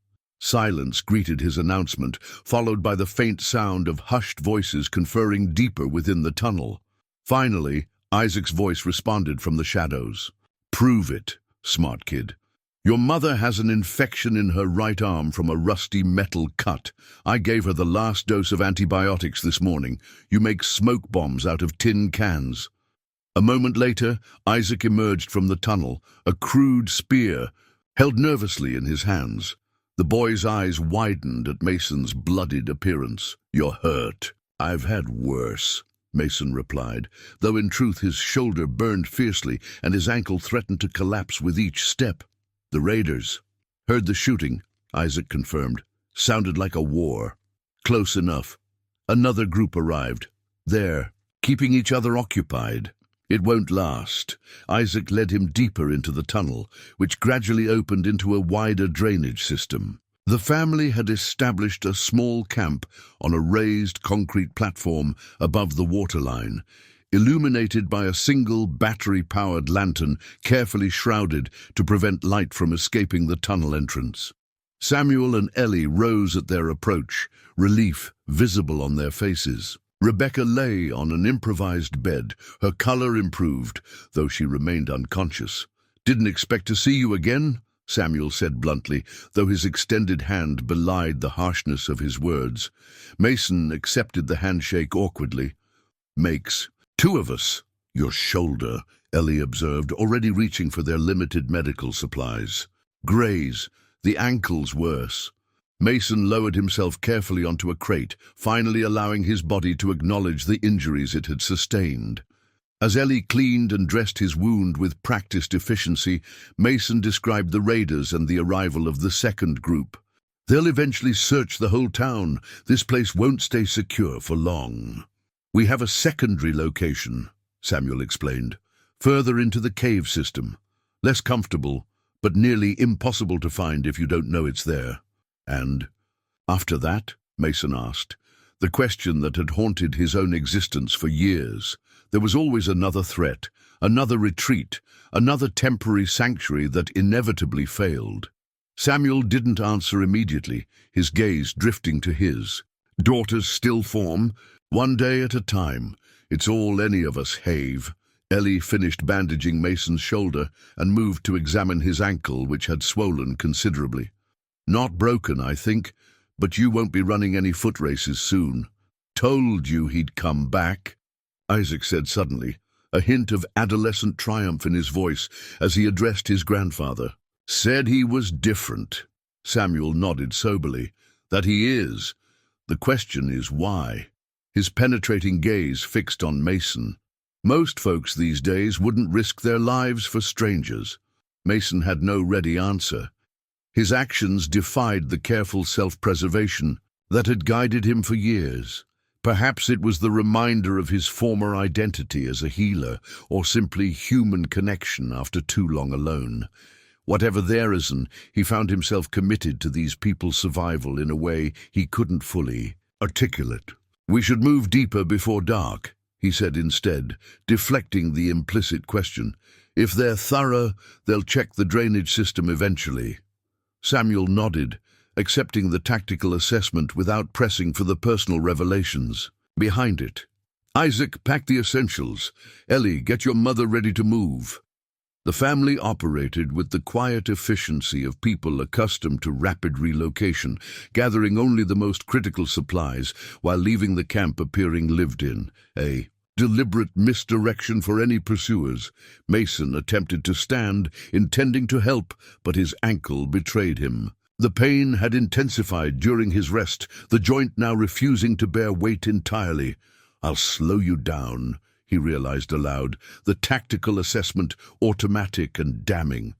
Silence greeted his announcement, followed by the faint sound of hushed voices conferring deeper within the tunnel. Finally, Isaac's voice responded from the shadows. "Prove it, smart kid. Your mother has an infection in her right arm from a rusty metal cut. I gave her the last dose of antibiotics this morning. You make smoke bombs out of tin cans." A moment later, Isaac emerged from the tunnel, a crude spear held nervously in his hands. The boy's eyes widened at Mason's bloodied appearance. "You're hurt." "I've had worse," Mason replied, though in truth his shoulder burned fiercely and his ankle threatened to collapse with each step. "The raiders." "Heard the shooting," Isaac confirmed. "Sounded like a war." "Close enough. Another group arrived. There, keeping each other occupied." "It won't last." Isaac led him deeper into the tunnel, which gradually opened into a wider drainage system. The family had established a small camp on a raised concrete platform above the waterline, illuminated by a single battery-powered lantern carefully shrouded to prevent light from escaping the tunnel entrance. Samuel and Ellie rose at their approach, relief visible on their faces. Rebecca lay on an improvised bed, her color improved, though she remained unconscious. "Didn't expect to see you again," Samuel said bluntly, though his extended hand belied the harshness of his words. Mason accepted the handshake awkwardly. "Makes two of us." "Your shoulder," Ellie observed, already reaching for their limited medical supplies. "Graze. The ankle's worse." Mason lowered himself carefully onto a crate, finally allowing his body to acknowledge the injuries it had sustained. As Ellie cleaned and dressed his wound with practiced efficiency, Mason described the raiders and the arrival of the second group. "They'll eventually search the whole town. This place won't stay secure for long." "We have a secondary location," Samuel explained, "further into the cave system. Less comfortable, but nearly impossible to find if you don't know it's there." "And after that?" Mason asked, the question that had haunted his own existence for years. There was always another threat, another retreat, another temporary sanctuary that inevitably failed. Samuel didn't answer immediately, his gaze drifting to his. "Daughters still form, one day at a time. It's all any of us have." Ellie finished bandaging Mason's shoulder and moved to examine his ankle, which had swollen considerably. Not broken, I think, but you won't be running any foot races soon. Told you he'd come back, Isaac said suddenly, a hint of adolescent triumph in his voice as he addressed his grandfather. Said he was different. Samuel nodded soberly. That he is. The question is why. His penetrating gaze fixed on Mason. Most folks these days wouldn't risk their lives for strangers. Mason had no ready answer. His actions defied the careful self-preservation that had guided him for years. Perhaps it was the reminder of his former identity as a healer, or simply human connection after too long alone. Whatever their reason, he found himself committed to these people's survival in a way he couldn't fully articulate. We should move deeper before dark, he said instead, deflecting the implicit question. If they're thorough, they'll check the drainage system eventually. Samuel nodded, accepting the tactical assessment without pressing for the personal revelations behind it. Isaac, pack the essentials. Ellie, get your mother ready to move. The family operated with the quiet efficiency of people accustomed to rapid relocation, gathering only the most critical supplies while leaving the camp appearing lived in. A deliberate misdirection for any pursuers. Mason attempted to stand, intending to help, but his ankle betrayed him. The pain had intensified during his rest, the joint now refusing to bear weight entirely. I'll slow you down, he realized aloud, the tactical assessment automatic and damning.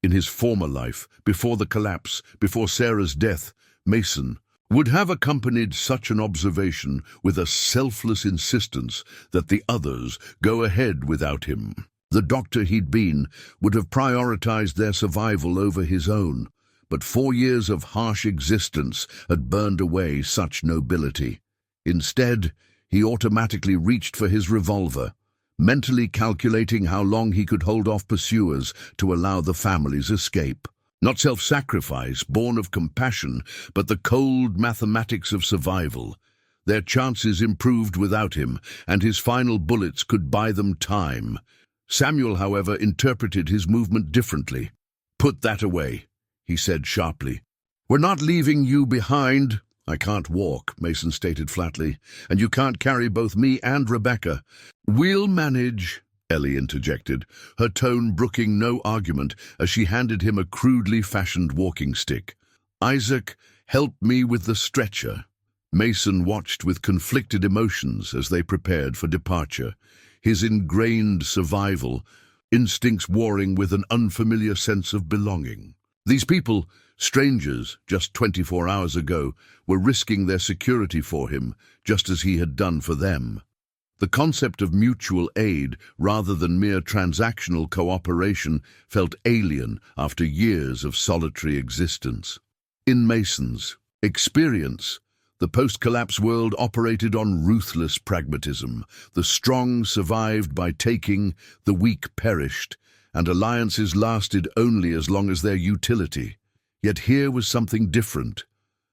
In his former life, before the collapse, before Sarah's death, Mason would have accompanied such an observation with a selfless insistence that the others go ahead without him. The doctor he'd been would have prioritized their survival over his own, but 4 years of harsh existence had burned away such nobility. Instead, he automatically reached for his revolver, mentally calculating how long he could hold off pursuers to allow the family's escape. Not self-sacrifice, born of compassion, but the cold mathematics of survival. Their chances improved without him, and his final bullets could buy them time. Samuel, however, interpreted his movement differently. "Put that away," he said sharply. "We're not leaving you behind." "I can't walk," Mason stated flatly, "and you can't carry both me and Rebecca." "We'll manage," Ellie interjected, her tone brooking no argument as she handed him a crudely fashioned walking stick. "Isaac, help me with the stretcher." Mason watched with conflicted emotions as they prepared for departure, his ingrained survival instincts warring with an unfamiliar sense of belonging. These people, strangers just 24 hours ago, were risking their security for him, just as he had done for them. The concept of mutual aid, rather than mere transactional cooperation, felt alien after years of solitary existence. In Mason's experience, the post-collapse world operated on ruthless pragmatism. The strong survived by taking, the weak perished, and alliances lasted only as long as their utility. Yet here was something different,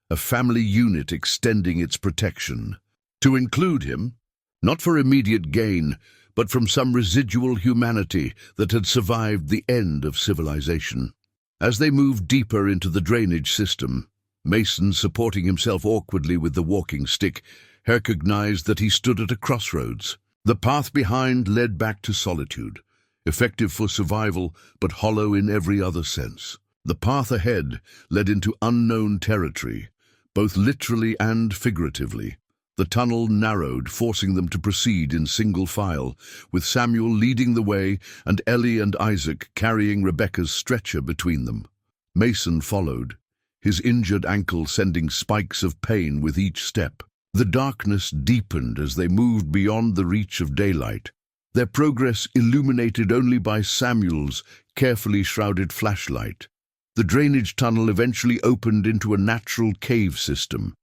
a family unit extending its protection. To include him, not for immediate gain, but from some residual humanity that had survived the end of civilization. As they moved deeper into the drainage system, Mason, supporting himself awkwardly with the walking stick, recognized that he stood at a crossroads. The path behind led back to solitude, effective for survival but hollow in every other sense. The path ahead led into unknown territory, both literally and figuratively. The tunnel narrowed, forcing them to proceed in single file, with Samuel leading the way and Ellie and Isaac carrying Rebecca's stretcher between them. Mason followed, his injured ankle sending spikes of pain with each step. The darkness deepened as they moved beyond the reach of daylight, their progress illuminated only by Samuel's carefully shrouded flashlight. The drainage tunnel eventually opened into a natural cave system.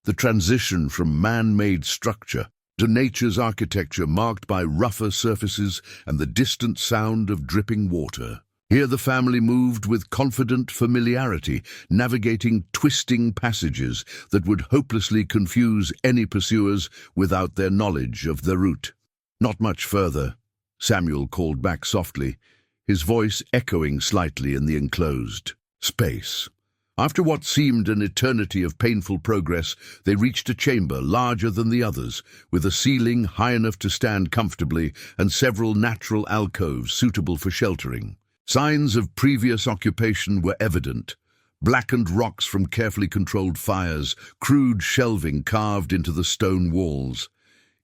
The transition from man-made structure to nature's architecture marked by rougher surfaces and the distant sound of dripping water. Here the family moved with confident familiarity, navigating twisting passages that would hopelessly confuse any pursuers without their knowledge of the route. "Not much further," Samuel called back softly, his voice echoing slightly in the enclosed space. After what seemed an eternity of painful progress, they reached a chamber larger than the others, with a ceiling high enough to stand comfortably and several natural alcoves suitable for sheltering. Signs of previous occupation were evident. Blackened rocks from carefully controlled fires, crude shelving carved into the stone walls.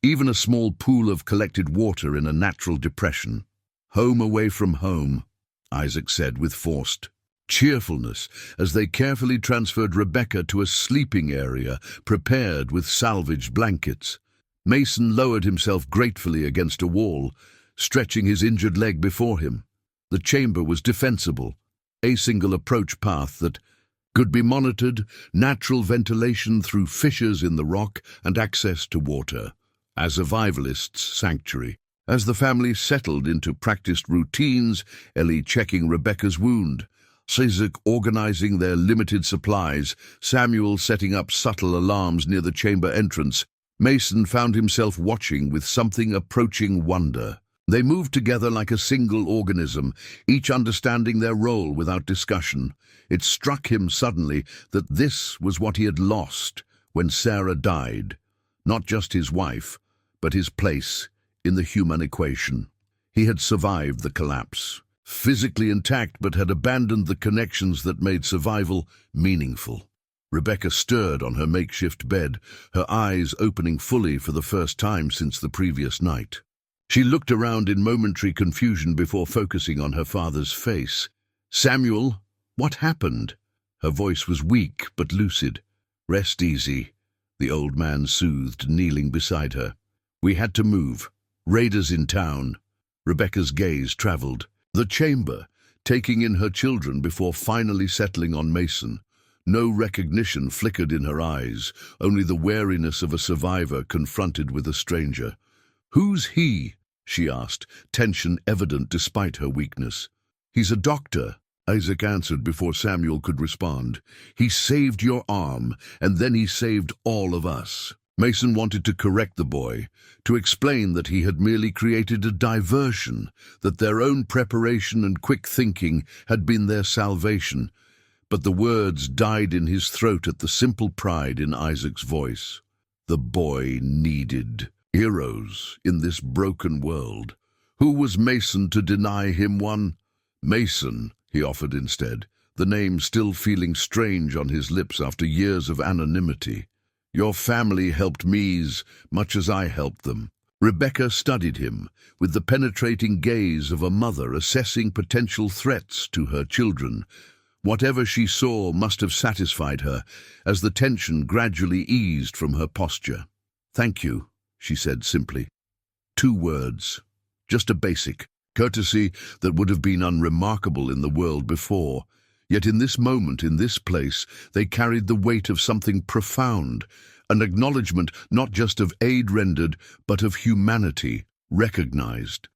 Even a small pool of collected water in a natural depression. "Home away from home," Isaac said with forced cheerfulness as they carefully transferred Rebecca to a sleeping area prepared with salvaged blankets. Mason lowered himself gratefully against a wall, stretching his injured leg before him. The chamber was defensible, a single approach path that could be monitored, natural ventilation through fissures in the rock, and access to water. A survivalist's sanctuary. As the family settled into practiced routines, Ellie checking Rebecca's wound, Isaac organizing their limited supplies, Samuel setting up subtle alarms near the chamber entrance, Mason found himself watching with something approaching wonder. They moved together like a single organism, each understanding their role without discussion. It struck him suddenly that this was what he had lost when Sarah died. Not just his wife, but his place in the human equation. He had survived the collapse, physically intact, but had abandoned the connections that made survival meaningful. Rebecca stirred on her makeshift bed, her eyes opening fully for the first time since the previous night. She looked around in momentary confusion before focusing on her father's face. "Samuel, what happened?" Her voice was weak but lucid. "Rest easy," the old man soothed, kneeling beside her. "We had to move. Raiders in town." Rebecca's gaze traveled the chamber, taking in her children before finally settling on Mason. No recognition flickered in her eyes, only the wariness of a survivor confronted with a stranger. "Who's he?" she asked, tension evident despite her weakness. "He's a doctor," Isaac answered before Samuel could respond. "He saved your arm, and then he saved all of us." Mason wanted to correct the boy, to explain that he had merely created a diversion, that their own preparation and quick thinking had been their salvation, but the words died in his throat at the simple pride in Isaac's voice. The boy needed heroes in this broken world. Who was Mason to deny him one? "Mason," he offered instead, the name still feeling strange on his lips after years of anonymity. "Your family helped me as much as I helped them." Rebecca studied him, with the penetrating gaze of a mother assessing potential threats to her children. Whatever she saw must have satisfied her, as the tension gradually eased from her posture. "Thank you," she said simply. 2 words, just a basic courtesy that would have been unremarkable in the world before. Yet in this moment, in this place, they carried the weight of something profound, an acknowledgement not just of aid rendered, but of humanity recognized.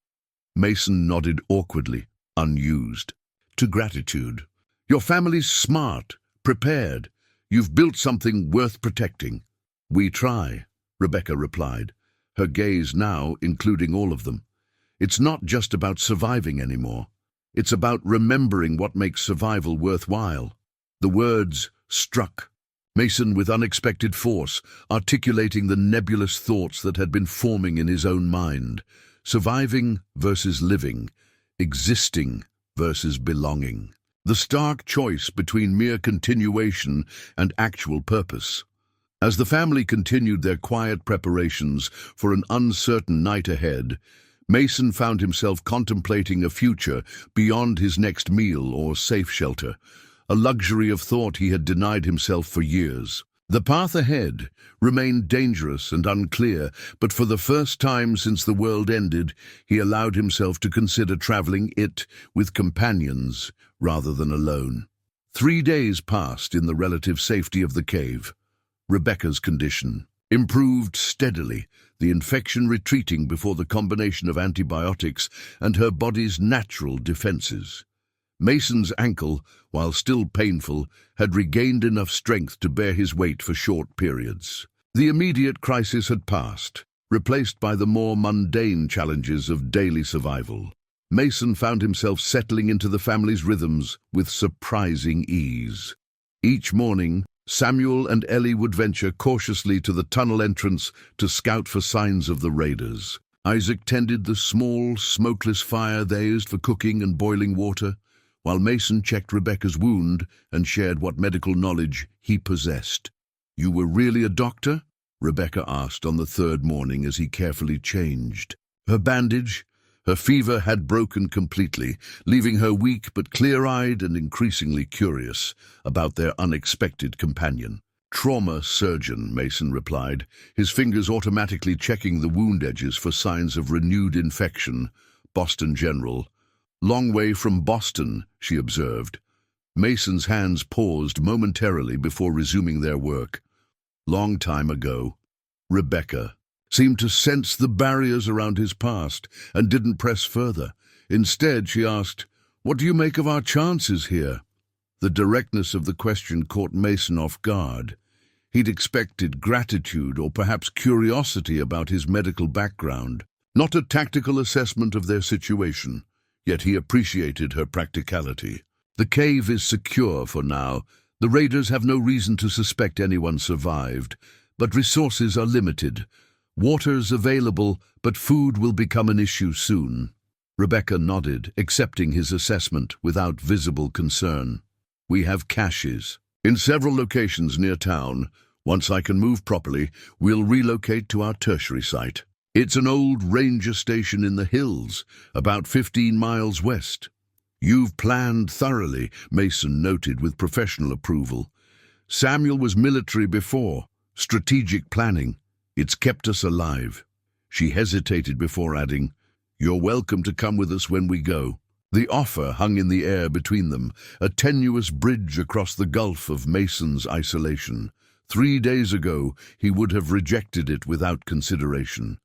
Mason nodded awkwardly, unused, to gratitude. "Your family's smart, prepared. You've built something worth protecting." "We try," Rebecca replied, her gaze now including all of them. "It's not just about surviving anymore. It's about remembering what makes survival worthwhile." The words struck Mason with unexpected force, articulating the nebulous thoughts that had been forming in his own mind. Surviving versus living, existing versus belonging. The stark choice between mere continuation and actual purpose. As the family continued their quiet preparations for an uncertain night ahead, Mason found himself contemplating a future beyond his next meal or safe shelter, a luxury of thought he had denied himself for years. The path ahead remained dangerous and unclear, but for the first time since the world ended, he allowed himself to consider traveling it with companions rather than alone. 3 days passed in the relative safety of the cave. Rebecca's condition improved steadily, the infection retreating before the combination of antibiotics and her body's natural defenses. Mason's ankle, while still painful, had regained enough strength to bear his weight for short periods. The immediate crisis had passed, replaced by the more mundane challenges of daily survival. Mason found himself settling into the family's rhythms with surprising ease. Each morning, Samuel and Ellie would venture cautiously to the tunnel entrance to scout for signs of the raiders. Isaac tended the small, smokeless fire they used for cooking and boiling water, while Mason checked Rebecca's wound and shared what medical knowledge he possessed. "You were really a doctor?" Rebecca asked on the third morning as he carefully changed her bandage. Her fever had broken completely, leaving her weak but clear-eyed and increasingly curious about their unexpected companion. "Trauma surgeon," Mason replied, his fingers automatically checking the wound edges for signs of renewed infection. "Boston General." "Long way from Boston," she observed. Mason's hands paused momentarily before resuming their work. "Long time ago." Rebecca seemed to sense the barriers around his past and didn't press further. Instead, she asked, "What do you make of our chances here?" The directness of the question caught Mason off guard. He'd expected gratitude or perhaps curiosity about his medical background, not a tactical assessment of their situation, yet he appreciated her practicality. "The cave is secure for now. The raiders have no reason to suspect anyone survived, but resources are limited. Water's available, but food will become an issue soon." Rebecca nodded, accepting his assessment without visible concern. "We have caches in several locations near town. Once I can move properly, we'll relocate to our tertiary site. It's an old ranger station in the hills, about 15 miles west." "You've planned thoroughly," Mason noted with professional approval. "Samuel was military before. Strategic planning. It's kept us alive." She hesitated before adding, "You're welcome to come with us when we go." The offer hung in the air between them, a tenuous bridge across the gulf of Mason's isolation. 3 days ago, he would have rejected it without consideration.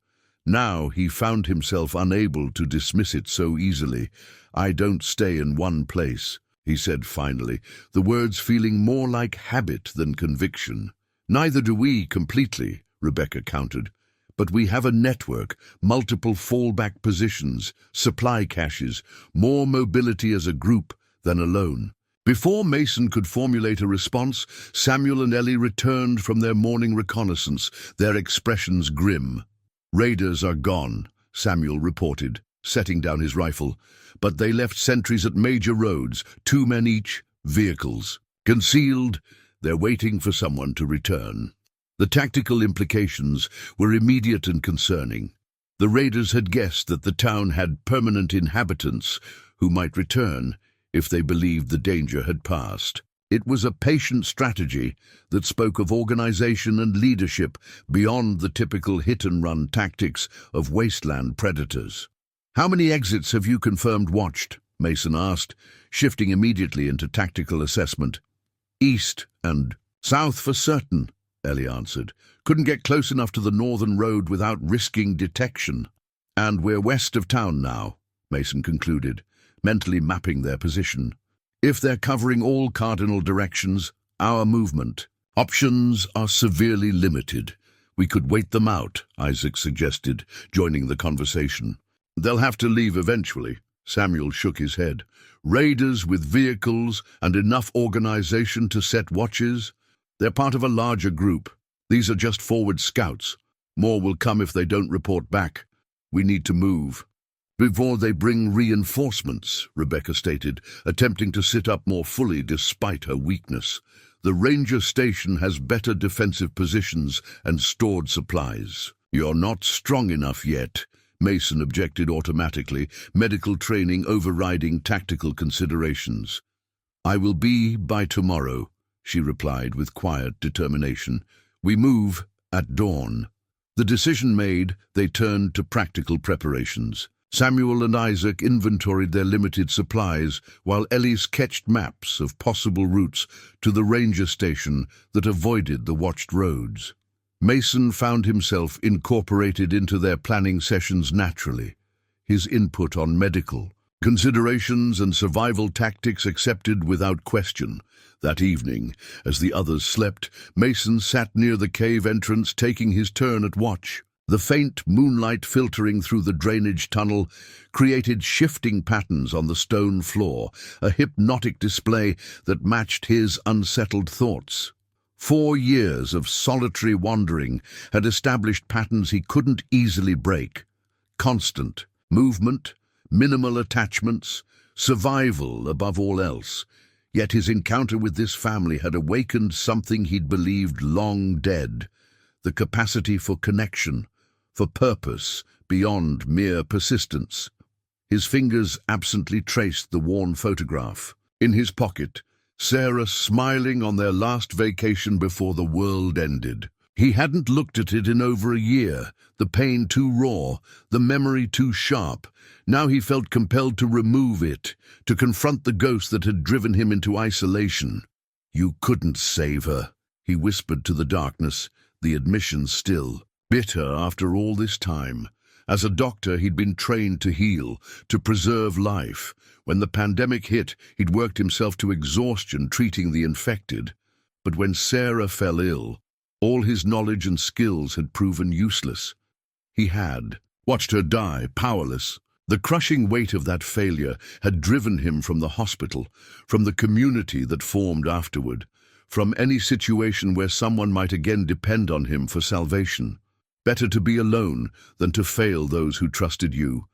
Now he found himself unable to dismiss it so easily. "I don't stay in one place," he said finally, the words feeling more like habit than conviction. "Neither do we completely," Rebecca countered. "But we have a network, multiple fallback positions, supply caches, more mobility as a group than alone." Before Mason could formulate a response, Samuel and Ellie returned from their morning reconnaissance, their expressions grim. "Raiders are gone," Samuel reported, setting down his rifle. "But they left sentries at major roads, 2 men each, vehicles. Concealed, they're waiting for someone to return." The tactical implications were immediate and concerning. The raiders had guessed that the town had permanent inhabitants who might return if they believed the danger had passed. It was a patient strategy that spoke of organization and leadership beyond the typical hit-and-run tactics of wasteland predators. "How many exits have you confirmed watched?" Mason asked, shifting immediately into tactical assessment. "East and south for certain," Ellie answered. "Couldn't get close enough to the northern road without risking detection." "And we're west of town now," Mason concluded, mentally mapping their position. "If they're covering all cardinal directions, our movement options are severely limited. We could wait them out," Isaac suggested, joining the conversation. "They'll have to leave eventually." Samuel shook his head. "Raiders with vehicles and enough organization to set watches? They're part of a larger group. These are just forward scouts. More will come if they don't report back. We need to move." "Before they bring reinforcements," Rebecca stated, attempting to sit up more fully despite her weakness. "The ranger station has better defensive positions and stored supplies." "You're not strong enough yet," Mason objected automatically, medical training overriding tactical considerations. "I will be by tomorrow," she replied with quiet determination. "We move at dawn." The decision made, they turned to practical preparations. Samuel and Isaac inventoried their limited supplies, while Ellie sketched maps of possible routes to the ranger station that avoided the watched roads. Mason found himself incorporated into their planning sessions naturally, his input on medical considerations and survival tactics accepted without question. That evening, as the others slept, Mason sat near the cave entrance taking his turn at watch. The faint moonlight filtering through the drainage tunnel created shifting patterns on the stone floor, a hypnotic display that matched his unsettled thoughts. 4 years of solitary wandering had established patterns he couldn't easily break. Constant movement, minimal attachments, survival above all else. Yet his encounter with this family had awakened something he'd believed long dead: the capacity for connection, for purpose beyond mere persistence. His fingers absently traced the worn photograph. In his pocket, Sarah smiling on their last vacation before the world ended. He hadn't looked at it in over a year, the pain too raw, the memory too sharp. Now he felt compelled to remove it, to confront the ghost that had driven him into isolation. "You couldn't save her," he whispered to the darkness, the admission still. Bitter after all this time. As a doctor, he'd been trained to heal, to preserve life. When the pandemic hit, he'd worked himself to exhaustion treating the infected. But when Sarah fell ill, all his knowledge and skills had proven useless. He had watched her die, powerless. The crushing weight of that failure had driven him from the hospital, from the community that formed afterward, from any situation where someone might again depend on him for salvation. Better to be alone than to fail those who trusted you.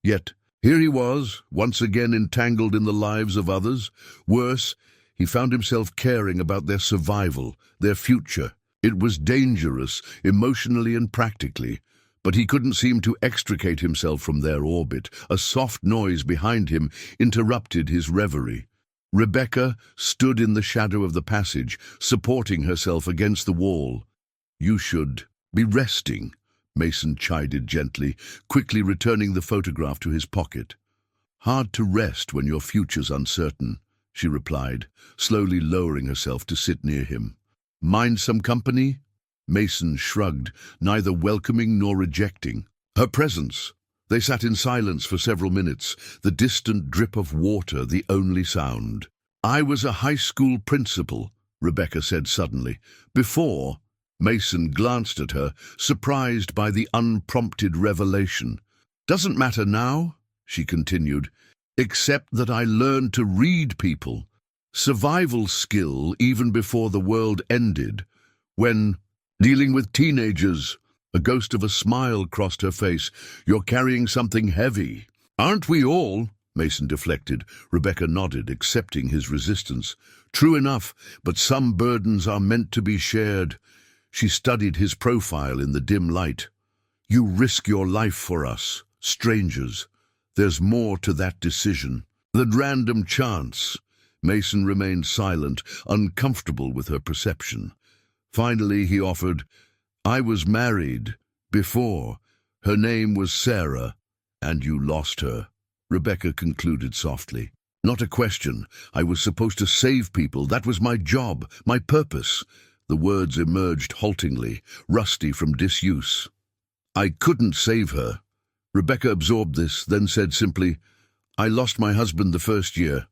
Yet, here he was, once again entangled in the lives of others. Worse, he found himself caring about their survival, their future. It was dangerous, emotionally and practically, but he couldn't seem to extricate himself from their orbit. A soft noise behind him interrupted his reverie. Rebecca stood in the shadow of the passage, supporting herself against the wall. "You should be resting," Mason chided gently, quickly returning the photograph to his pocket. "Hard to rest when your future's uncertain," she replied, slowly lowering herself to sit near him. "Mind some company?" Mason shrugged, neither welcoming nor rejecting her presence. They sat in silence for several minutes, the distant drip of water the only sound. "I was a high school principal," Rebecca said suddenly. "Before..." Mason glanced at her, surprised by the unprompted revelation. "Doesn't matter now," she continued, "except that I learned to read people. Survival skill even before the world ended. When dealing with teenagers..." A ghost of a smile crossed her face. "You're carrying something heavy." "Aren't we all?" Mason deflected. Rebecca nodded, accepting his resistance. "True enough, but some burdens are meant to be shared." She studied his profile in the dim light. "You risk your life for us, strangers. There's more to that decision than random chance." Mason remained silent, uncomfortable with her perception. Finally he offered, "I was married before. Her name was Sarah, and you lost her." Rebecca concluded softly. "Not a question. I was supposed to save people. That was my job, my purpose." The words emerged haltingly, rusty from disuse. "I couldn't save her." Rebecca absorbed this, then said simply, "I lost my husband the first year.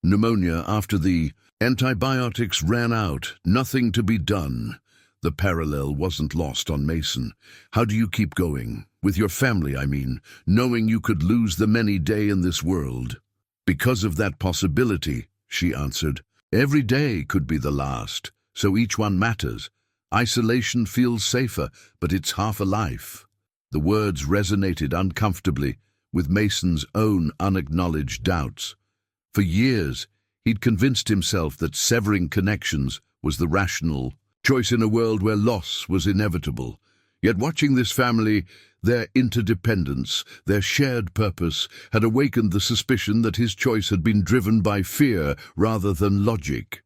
Pneumonia after the antibiotics ran out. Nothing to be done." The parallel wasn't lost on Mason. "How do you keep going? With your family, I mean, knowing you could lose them any day in this world." "Because of that possibility," she answered. "Every day could be the last. So each one matters. Isolation feels safer, but it's half a life." The words resonated uncomfortably with Mason's own unacknowledged doubts. For years, he'd convinced himself that severing connections was the rational choice in a world where loss was inevitable. Yet watching this family, their interdependence, their shared purpose, had awakened the suspicion that his choice had been driven by fear rather than logic.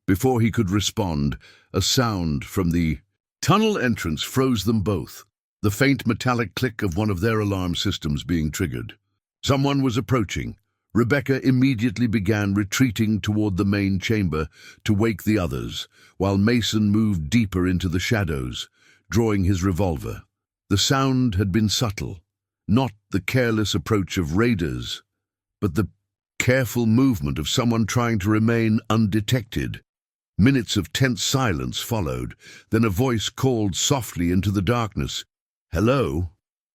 Before he could respond, a sound from the tunnel entrance froze them both, the faint metallic click of one of their alarm systems being triggered. Someone was approaching. Rebecca immediately began retreating toward the main chamber to wake the others, while Mason moved deeper into the shadows, drawing his revolver. The sound had been subtle, not the careless approach of raiders, but the careful movement of someone trying to remain undetected. Minutes of tense silence followed, then a voice called softly into the darkness, Hello?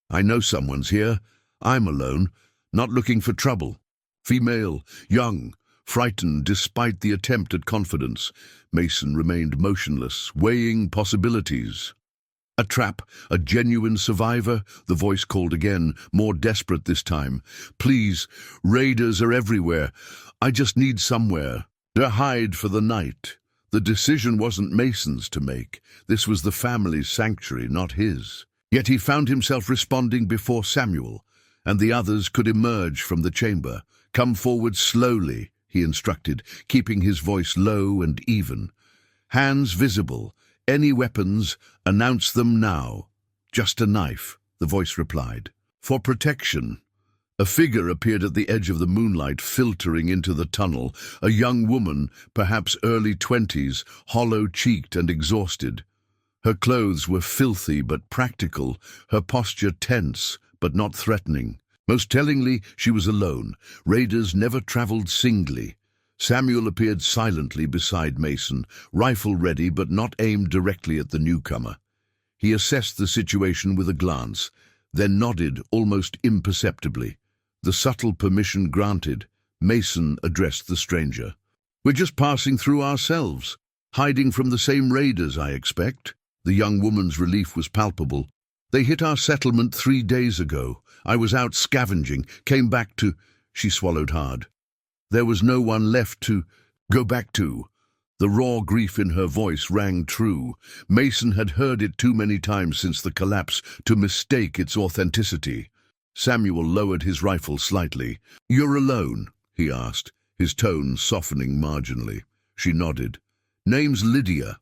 I know someone's here. I'm alone, not looking for trouble. Female, young, frightened despite the attempt at confidence. Mason remained motionless, weighing possibilities. A trap, a genuine survivor, the voice called again, more desperate this time. Please, raiders are everywhere. I just need somewhere to hide for the night. The decision wasn't Mason's to make. This was the family's sanctuary, not his. Yet he found himself responding before Samuel, and the others could emerge from the chamber. Come forward slowly, he instructed, keeping his voice low and even. Hands visible. Any weapons, announce them now. Just a knife, the voice replied. For protection. A figure appeared at the edge of the moonlight, filtering into the tunnel. A young woman, perhaps early 20s, hollow-cheeked and exhausted. Her clothes were filthy but practical, her posture tense but not threatening. Most tellingly, she was alone. Raiders never traveled singly. Samuel appeared silently beside Mason, rifle ready but not aimed directly at the newcomer. He assessed the situation with a glance, then nodded almost imperceptibly. The subtle permission granted, Mason addressed the stranger. We're just passing through ourselves, hiding from the same raiders, I expect. The young woman's relief was palpable. They hit our settlement 3 days ago. I was out scavenging, came back to... She swallowed hard. There was no one left to go back to. The raw grief in her voice rang true. Mason had heard it too many times since the collapse to mistake its authenticity. Samuel lowered his rifle slightly. You're alone? He asked, his tone softening marginally. She nodded. Name's Lydia.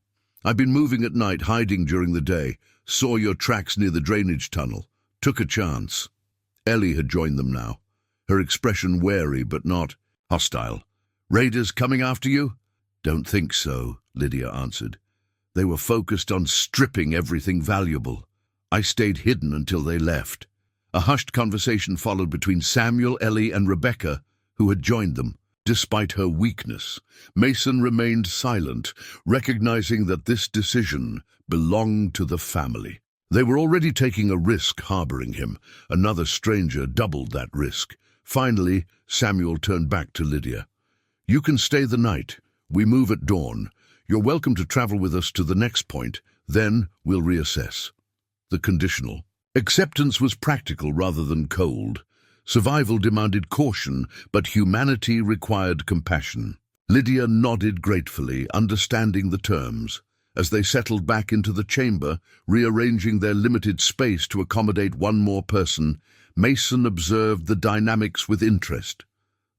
I've been moving at night, hiding during the day. Saw your tracks near the drainage tunnel. Took a chance. Ellie had joined them now, her expression wary but not hostile. Raiders coming after you? Don't think so, Lydia answered. They were focused on stripping everything valuable. I stayed hidden until they left. A hushed conversation followed between Samuel, Ellie, and Rebecca, who had joined them. Despite her weakness, Mason remained silent, recognizing that this decision belonged to the family. They were already taking a risk harboring him. Another stranger doubled that risk. Finally, Samuel turned back to Lydia. You can stay the night. We move at dawn. You're welcome to travel with us to the next point. Then we'll reassess. The conditional. Acceptance was practical rather than cold. Survival demanded caution, but humanity required compassion. Lydia nodded gratefully, understanding the terms. As they settled back into the chamber, rearranging their limited space to accommodate one more person, Mason observed the dynamics with interest.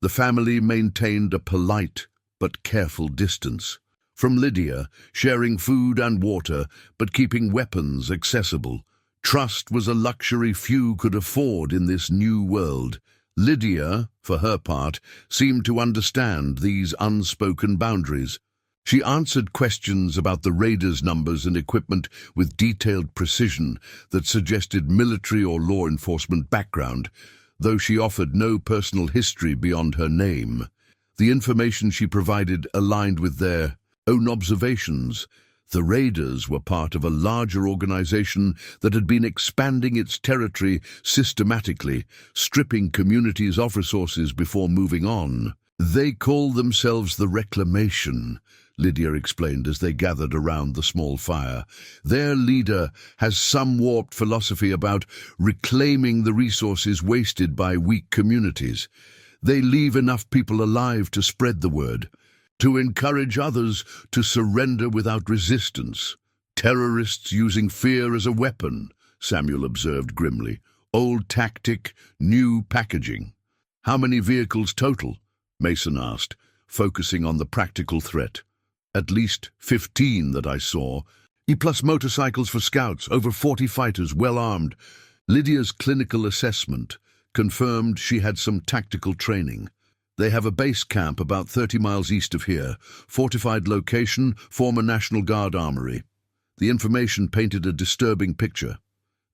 The family maintained a polite but careful distance. From Lydia, sharing food and water, but keeping weapons accessible. Trust was a luxury few could afford in this new world. Lydia, for her part, seemed to understand these unspoken boundaries. She answered questions about the raiders' numbers and equipment with detailed precision that suggested military or law enforcement background, though she offered no personal history beyond her name. The information she provided aligned with their own observations. The raiders were part of a larger organization that had been expanding its territory systematically, stripping communities of resources before moving on. They call themselves the Reclamation, Lydia explained as they gathered around the small fire. Their leader has some warped philosophy about reclaiming the resources wasted by weak communities. They leave enough people alive to spread the word, to encourage others to surrender without resistance. Terrorists using fear as a weapon, Samuel observed grimly. Old tactic, new packaging. How many vehicles total? Mason asked, focusing on the practical threat. At least 15 that I saw. Plus motorcycles for scouts, over 40 fighters, well armed. Lydia's clinical assessment confirmed she had some tactical training. They have a base camp about 30 miles east of here, fortified location, former National Guard armory. The information painted a disturbing picture.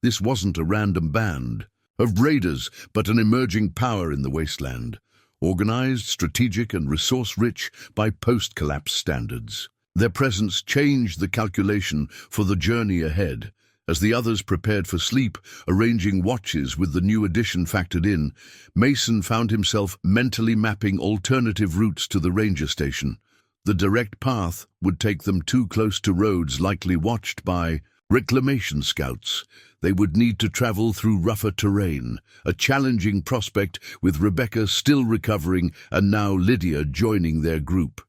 This wasn't a random band of raiders, but an emerging power in the wasteland, organized, strategic, and resource-rich by post-collapse standards. Their presence changed the calculation for the journey ahead. As the others prepared for sleep, arranging watches with the new addition factored in, Mason found himself mentally mapping alternative routes to the ranger station. The direct path would take them too close to roads likely watched by reclamation scouts. They would need to travel through rougher terrain, a challenging prospect with Rebecca still recovering and now Lydia joining their group.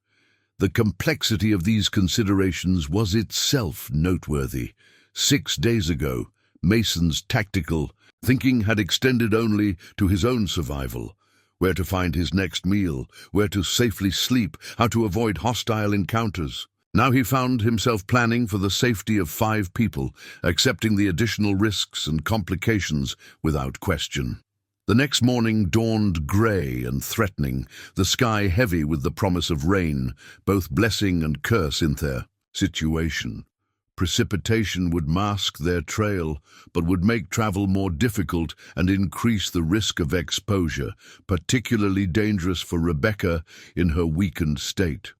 The complexity of these considerations was itself noteworthy. 6 days ago, Mason's tactical thinking had extended only to his own survival. Where to find his next meal, where to safely sleep, how to avoid hostile encounters. Now he found himself planning for the safety of 5 people, accepting the additional risks and complications without question. The next morning dawned grey and threatening, the sky heavy with the promise of rain, both blessing and curse in their situation. Precipitation would mask their trail, but would make travel more difficult and increase the risk of exposure, particularly dangerous for Rebecca in her weakened state.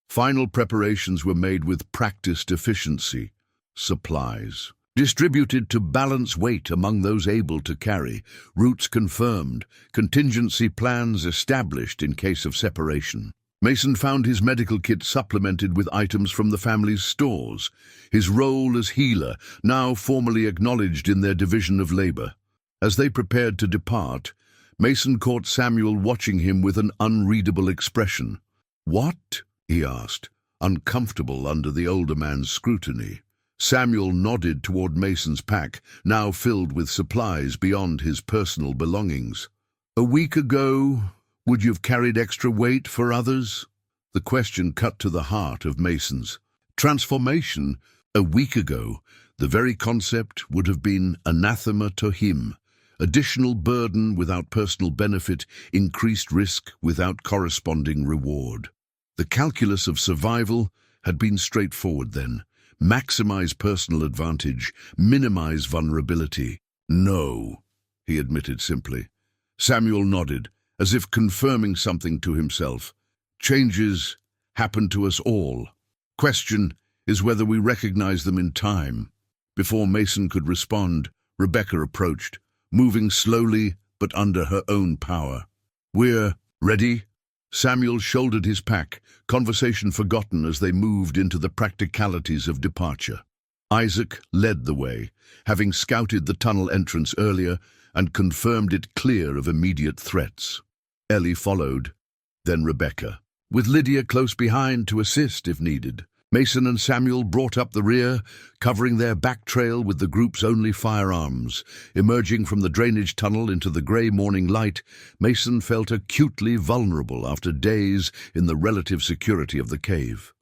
Final preparations were made with practiced efficiency. Supplies distributed to balance weight among those able to carry, routes confirmed, contingency plans established in case of separation. Mason found his medical kit supplemented with items from the family's stores, his role as healer now formally acknowledged in their division of labor. As they prepared to depart, Mason caught Samuel watching him with an unreadable expression. "What?" he asked, uncomfortable under the older man's scrutiny. Samuel nodded toward Mason's pack, now filled with supplies beyond his personal belongings. "A week ago, would you have carried extra weight for others?" The question cut to the heart of Mason's transformation. A week ago, the very concept would have been anathema to him. Additional burden without personal benefit, increased risk without corresponding reward. The calculus of survival had been straightforward then. Maximize personal advantage, minimize vulnerability. "No," he admitted simply. Samuel nodded, as if confirming something to himself. "Changes happen to us all. Question is whether we recognize them in time." Before Mason could respond, Rebecca approached, moving slowly but under her own power. "We're ready?" Samuel shouldered his pack, conversation forgotten as they moved into the practicalities of departure. Isaac led the way, having scouted the tunnel entrance earlier and confirmed it clear of immediate threats. Ellie followed, then Rebecca, with Lydia close behind to assist if needed. Mason and Samuel brought up the rear, covering their back trail with the group's only firearms. Emerging from the drainage tunnel into the grey morning light, Mason felt acutely vulnerable after days in the relative security of the cave.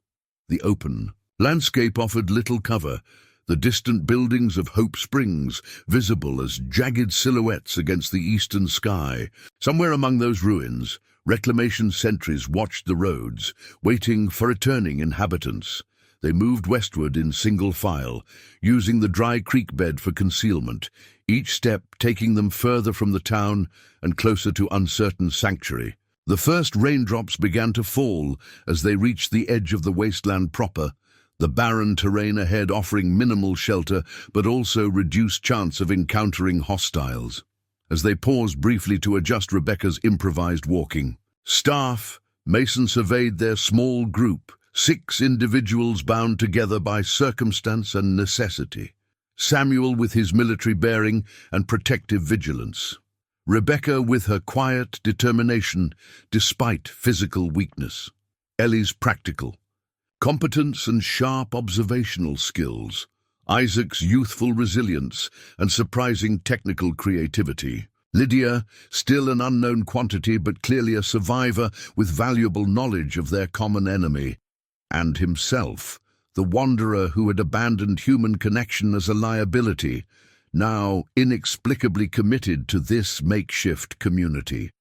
The open landscape offered little cover, the distant buildings of Hope Springs visible as jagged silhouettes against the eastern sky. Somewhere among those ruins, reclamation sentries watched the roads, waiting for returning inhabitants. They moved westward in single file, using the dry creek bed for concealment, each step taking them further from the town and closer to uncertain sanctuary. The first raindrops began to fall as they reached the edge of the wasteland proper, the barren terrain ahead offering minimal shelter but also reduced chance of encountering hostiles. As they paused briefly to adjust Rebecca's improvised walking staff, Mason surveyed their small group, 6 individuals bound together by circumstance and necessity. Samuel with his military bearing and protective vigilance. Rebecca with her quiet determination despite physical weakness. Ellie's practical competence and sharp observational skills. Isaac's youthful resilience and surprising technical creativity. Lydia, still an unknown quantity but clearly a survivor with valuable knowledge of their common enemy. And himself, the wanderer who had abandoned human connection as a liability, now inexplicably committed to this makeshift community.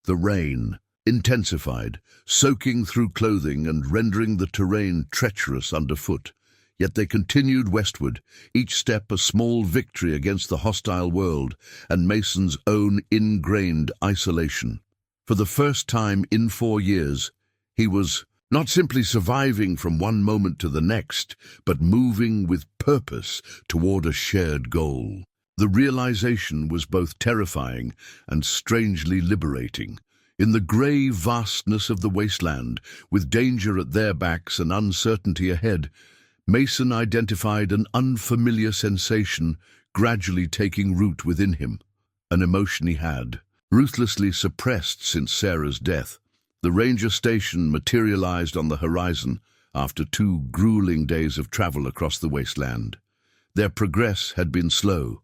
The rain intensified, soaking through clothing and rendering the terrain treacherous underfoot. Yet they continued westward, each step a small victory against the hostile world and Mason's own ingrained isolation. For the first time in 4 years, he was Not simply surviving from one moment to the next, but moving with purpose toward a shared goal. The realization was both terrifying and strangely liberating. In the grey vastness of the wasteland, with danger at their backs and uncertainty ahead, Mason identified an unfamiliar sensation gradually taking root within him, an emotion he had, ruthlessly suppressed since Sarah's death. The ranger station materialized on the horizon after 2 grueling days of travel across the wasteland. Their progress had been slow,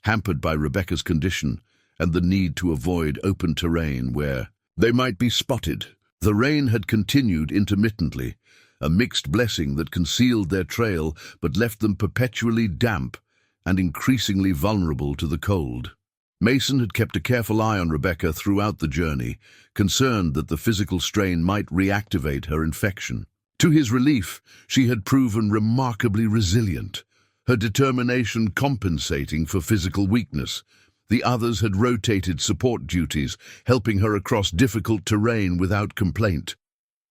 hampered by Rebecca's condition and the need to avoid open terrain where they might be spotted. The rain had continued intermittently, a mixed blessing that concealed their trail but left them perpetually damp and increasingly vulnerable to the cold. Mason had kept a careful eye on Rebecca throughout the journey, concerned that the physical strain might reactivate her infection. To his relief, she had proven remarkably resilient, her determination compensating for physical weakness. The others had rotated support duties, helping her across difficult terrain without complaint.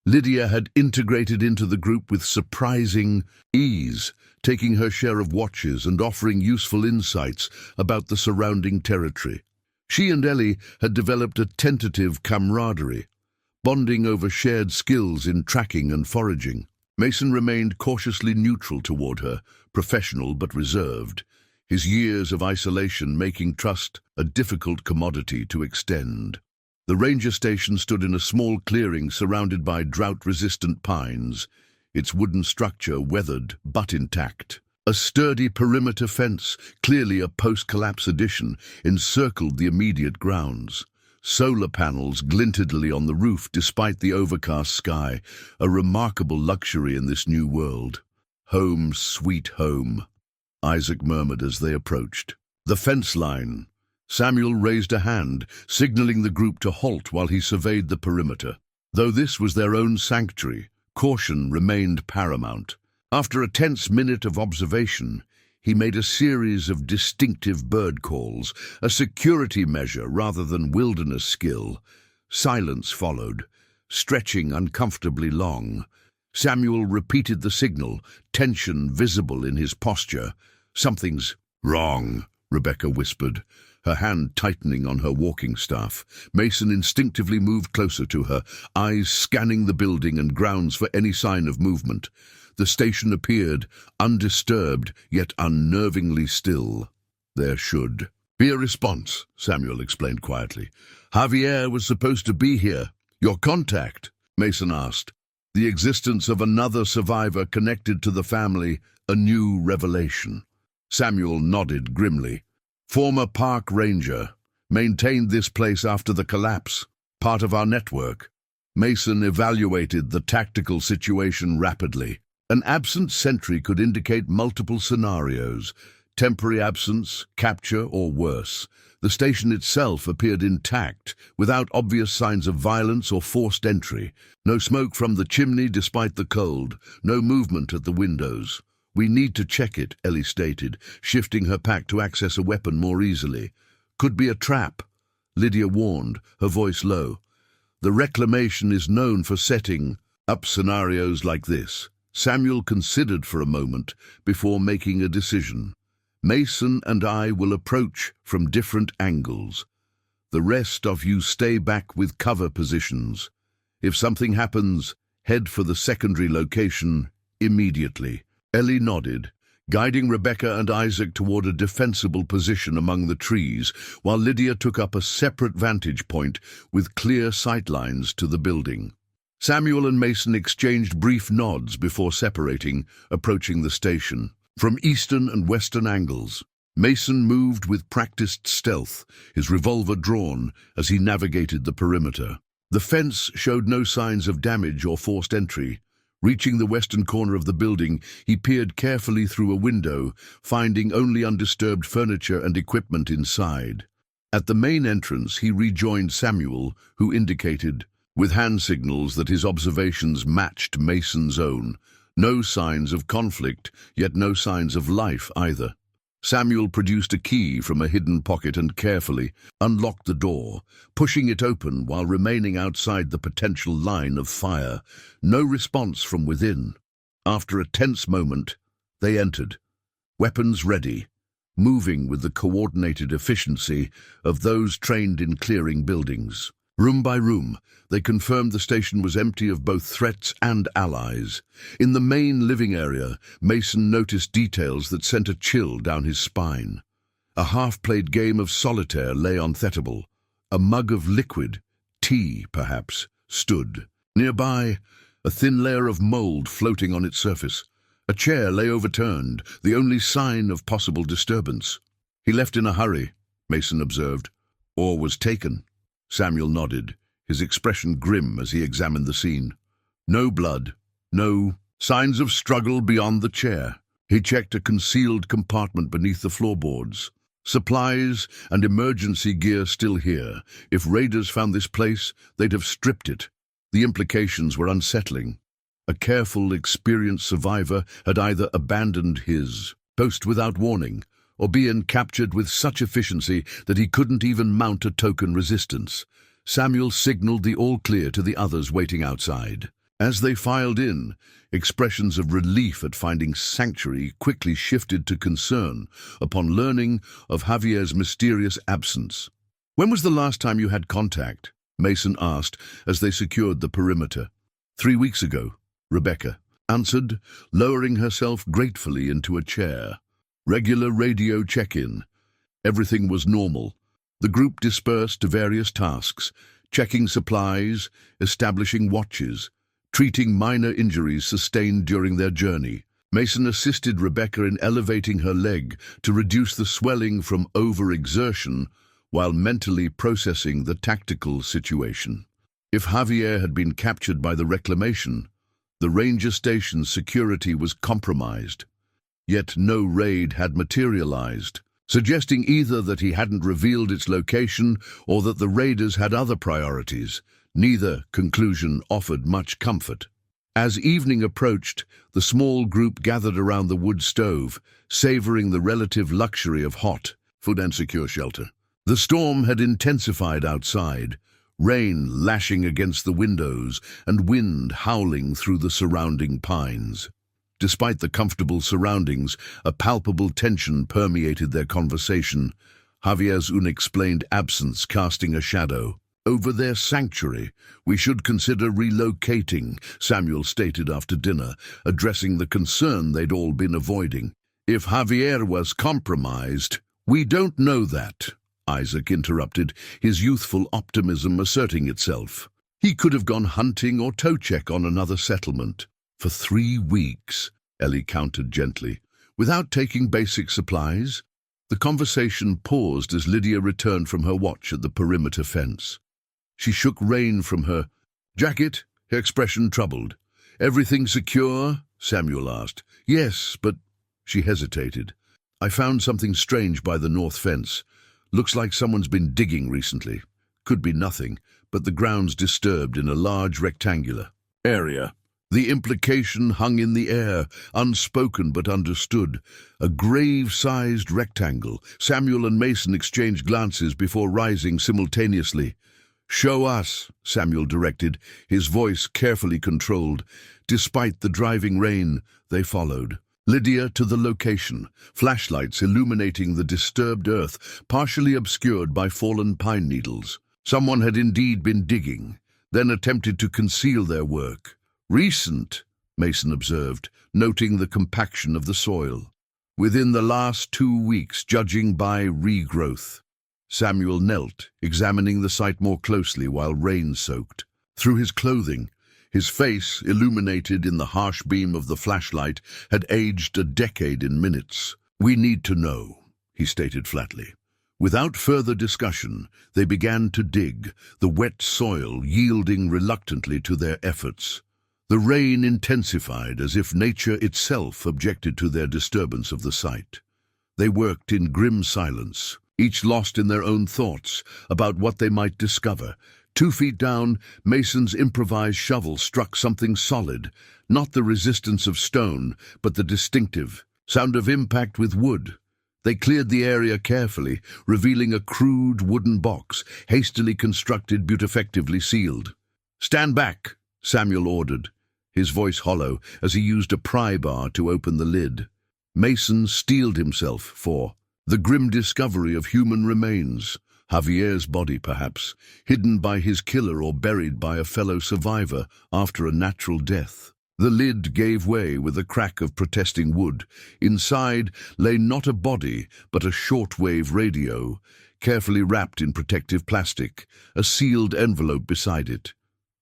Lydia had integrated into the group with surprising ease, taking her share of watches and offering useful insights about the surrounding territory. She and Ellie had developed a tentative camaraderie, bonding over shared skills in tracking and foraging. Mason remained cautiously neutral toward her, professional but reserved, his years of isolation making trust a difficult commodity to extend. The ranger station stood in a small clearing surrounded by drought-resistant pines, its wooden structure weathered but intact. A sturdy perimeter fence, clearly a post-collapse addition, encircled the immediate grounds. Solar panels glintedly on the roof despite the overcast sky, a remarkable luxury in this new world. "Home, sweet home," Isaac murmured as they approached. The fence line. Samuel raised a hand, signaling the group to halt while he surveyed the perimeter. Though this was their own sanctuary, caution remained paramount. After a tense minute of observation, he made a series of distinctive bird calls, a security measure rather than wilderness skill. Silence followed, stretching uncomfortably long. Samuel repeated the signal, tension visible in his posture. "Something's wrong," Rebecca whispered, her hand tightening on her walking staff. Mason instinctively moved closer to her, eyes scanning the building and grounds for any sign of movement. The station appeared, undisturbed, yet unnervingly still. "There should be a response," Samuel explained quietly. "Javier was supposed to be here." "Your contact?" Mason asked. The existence of another survivor connected to the family, a new revelation. Samuel nodded grimly. "Former park ranger. Maintained this place after the collapse. Part of our network." Mason evaluated the tactical situation rapidly. An absent sentry could indicate multiple scenarios: temporary absence, capture, or worse. The station itself appeared intact, without obvious signs of violence or forced entry. No smoke from the chimney despite the cold, no movement at the windows. "We need to check it," Ellie stated, shifting her pack to access a weapon more easily. "Could be a trap," Lydia warned, her voice low. "The reclamation is known for setting up scenarios like this." Samuel considered for a moment before making a decision. "Mason and I will approach from different angles. The rest of you stay back with cover positions. If something happens, head for the secondary location immediately." Ellie nodded, guiding Rebecca and Isaac toward a defensible position among the trees, while Lydia took up a separate vantage point with clear sightlines to the building. Samuel and Mason exchanged brief nods before separating, approaching the station. From eastern and western angles, Mason moved with practiced stealth, his revolver drawn as he navigated the perimeter. The fence showed no signs of damage or forced entry. Reaching the western corner of the building, he peered carefully through a window, finding only undisturbed furniture and equipment inside. At the main entrance, he rejoined Samuel, who indicated, with hand signals, that his observations matched Mason's own. No signs of conflict, yet no signs of life either. Samuel produced a key from a hidden pocket and carefully unlocked the door, pushing it open while remaining outside the potential line of fire. No response from within. After a tense moment, they entered, weapons ready, moving with the coordinated efficiency of those trained in clearing buildings. Room by room, they confirmed the station was empty of both threats and allies. In the main living area, Mason noticed details that sent a chill down his spine. A half-played game of solitaire lay on the table. A mug of liquid, tea perhaps, stood. Nearby, a thin layer of mold floating on its surface. A chair lay overturned, the only sign of possible disturbance. He left in a hurry, Mason observed, or was taken. Samuel nodded, his expression grim as he examined the scene. No blood, no signs of struggle beyond the chair. He checked a concealed compartment beneath the floorboards. Supplies and emergency gear still here. If raiders found this place, they'd have stripped it. The implications were unsettling. A careful, experienced survivor had either abandoned his post without warning, or been captured with such efficiency that he couldn't even mount a token resistance. Samuel signaled the all-clear to the others waiting outside. As they filed in, expressions of relief at finding sanctuary quickly shifted to concern upon learning of Javier's mysterious absence. "When was the last time you had contact?" Mason asked as they secured the perimeter. 3 weeks ago, Rebecca answered, lowering herself gratefully into a chair. Regular radio check-in. Everything was normal. The group dispersed to various tasks, checking supplies, establishing watches, treating minor injuries sustained during their journey. Mason assisted Rebecca in elevating her leg to reduce the swelling from overexertion while mentally processing the tactical situation. If Javier had been captured by the reclamation, the ranger station's security was compromised. Yet no raid had materialized, suggesting either that he hadn't revealed its location or that the raiders had other priorities. Neither conclusion offered much comfort. As evening approached, the small group gathered around the wood stove, savoring the relative luxury of hot food and secure shelter. The storm had intensified outside, rain lashing against the windows and wind howling through the surrounding pines. Despite the comfortable surroundings, a palpable tension permeated their conversation, Javier's unexplained absence casting a shadow. "Over their sanctuary, we should consider relocating," Samuel stated after dinner, addressing the concern they'd all been avoiding. "If Javier was compromised—" "We don't know that," Isaac interrupted, his youthful optimism asserting itself. "He could have gone hunting or toe check on another settlement. For 3 weeks, Ellie countered gently, without taking basic supplies." The conversation paused as Lydia returned from her watch at the perimeter fence. She shook rain from her jacket, her expression troubled. "Everything secure?" Samuel asked. "Yes, but—" She hesitated. "I found something strange by the north fence. Looks like someone's been digging recently. Could be nothing, but the ground's disturbed in a large rectangular area." The implication hung in the air, unspoken but understood. A grave-sized rectangle. Samuel and Mason exchanged glances before rising simultaneously. "Show us," Samuel directed, his voice carefully controlled. Despite the driving rain, they followed. Lydia to the location, flashlights illuminating the disturbed earth, partially obscured by fallen pine needles. Someone had indeed been digging, then attempted to conceal their work. "Recent," Mason observed, noting the compaction of the soil. "Within the last 2 weeks, judging by regrowth." Samuel knelt, examining the site more closely while rain soaked. Through his clothing, his face, illuminated in the harsh beam of the flashlight, had aged a decade in minutes. "We need to know," he stated flatly. Without further discussion, they began to dig, the wet soil yielding reluctantly to their efforts. The rain intensified as if nature itself objected to their disturbance of the site. They worked in grim silence, each lost in their own thoughts about what they might discover. 2 feet down, Mason's improvised shovel struck something solid, not the resistance of stone, but the distinctive sound of impact with wood. They cleared the area carefully, revealing a crude wooden box, hastily constructed but effectively sealed. "Stand back," Samuel ordered, his voice hollow as he used a pry bar to open the lid. Mason steeled himself for the grim discovery of human remains, Javier's body perhaps, hidden by his killer or buried by a fellow survivor after a natural death. The lid gave way with a crack of protesting wood. Inside lay not a body, but a shortwave radio, carefully wrapped in protective plastic, a sealed envelope beside it.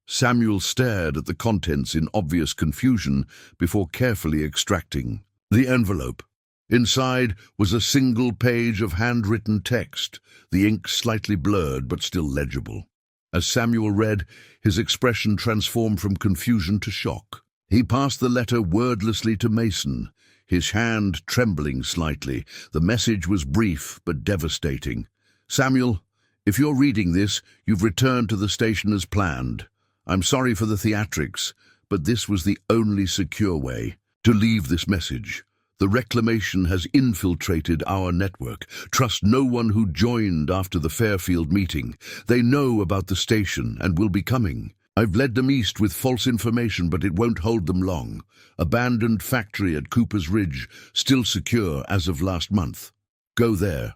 Samuel stared at the contents in obvious confusion before carefully extracting the envelope. Inside was a single page of handwritten text, the ink slightly blurred but still legible. As Samuel read, his expression transformed from confusion to shock. He passed the letter wordlessly to Mason, his hand trembling slightly. The message was brief but devastating. "Samuel, if you're reading this, you've returned to the station as planned. I'm sorry for the theatrics, but this was the only secure way to leave this message. The reclamation has infiltrated our network. Trust no one who joined after the Fairfield meeting. They know about the station and will be coming. I've led them east with false information, but it won't hold them long. Abandoned factory at Cooper's Ridge, still secure as of last month. Go there.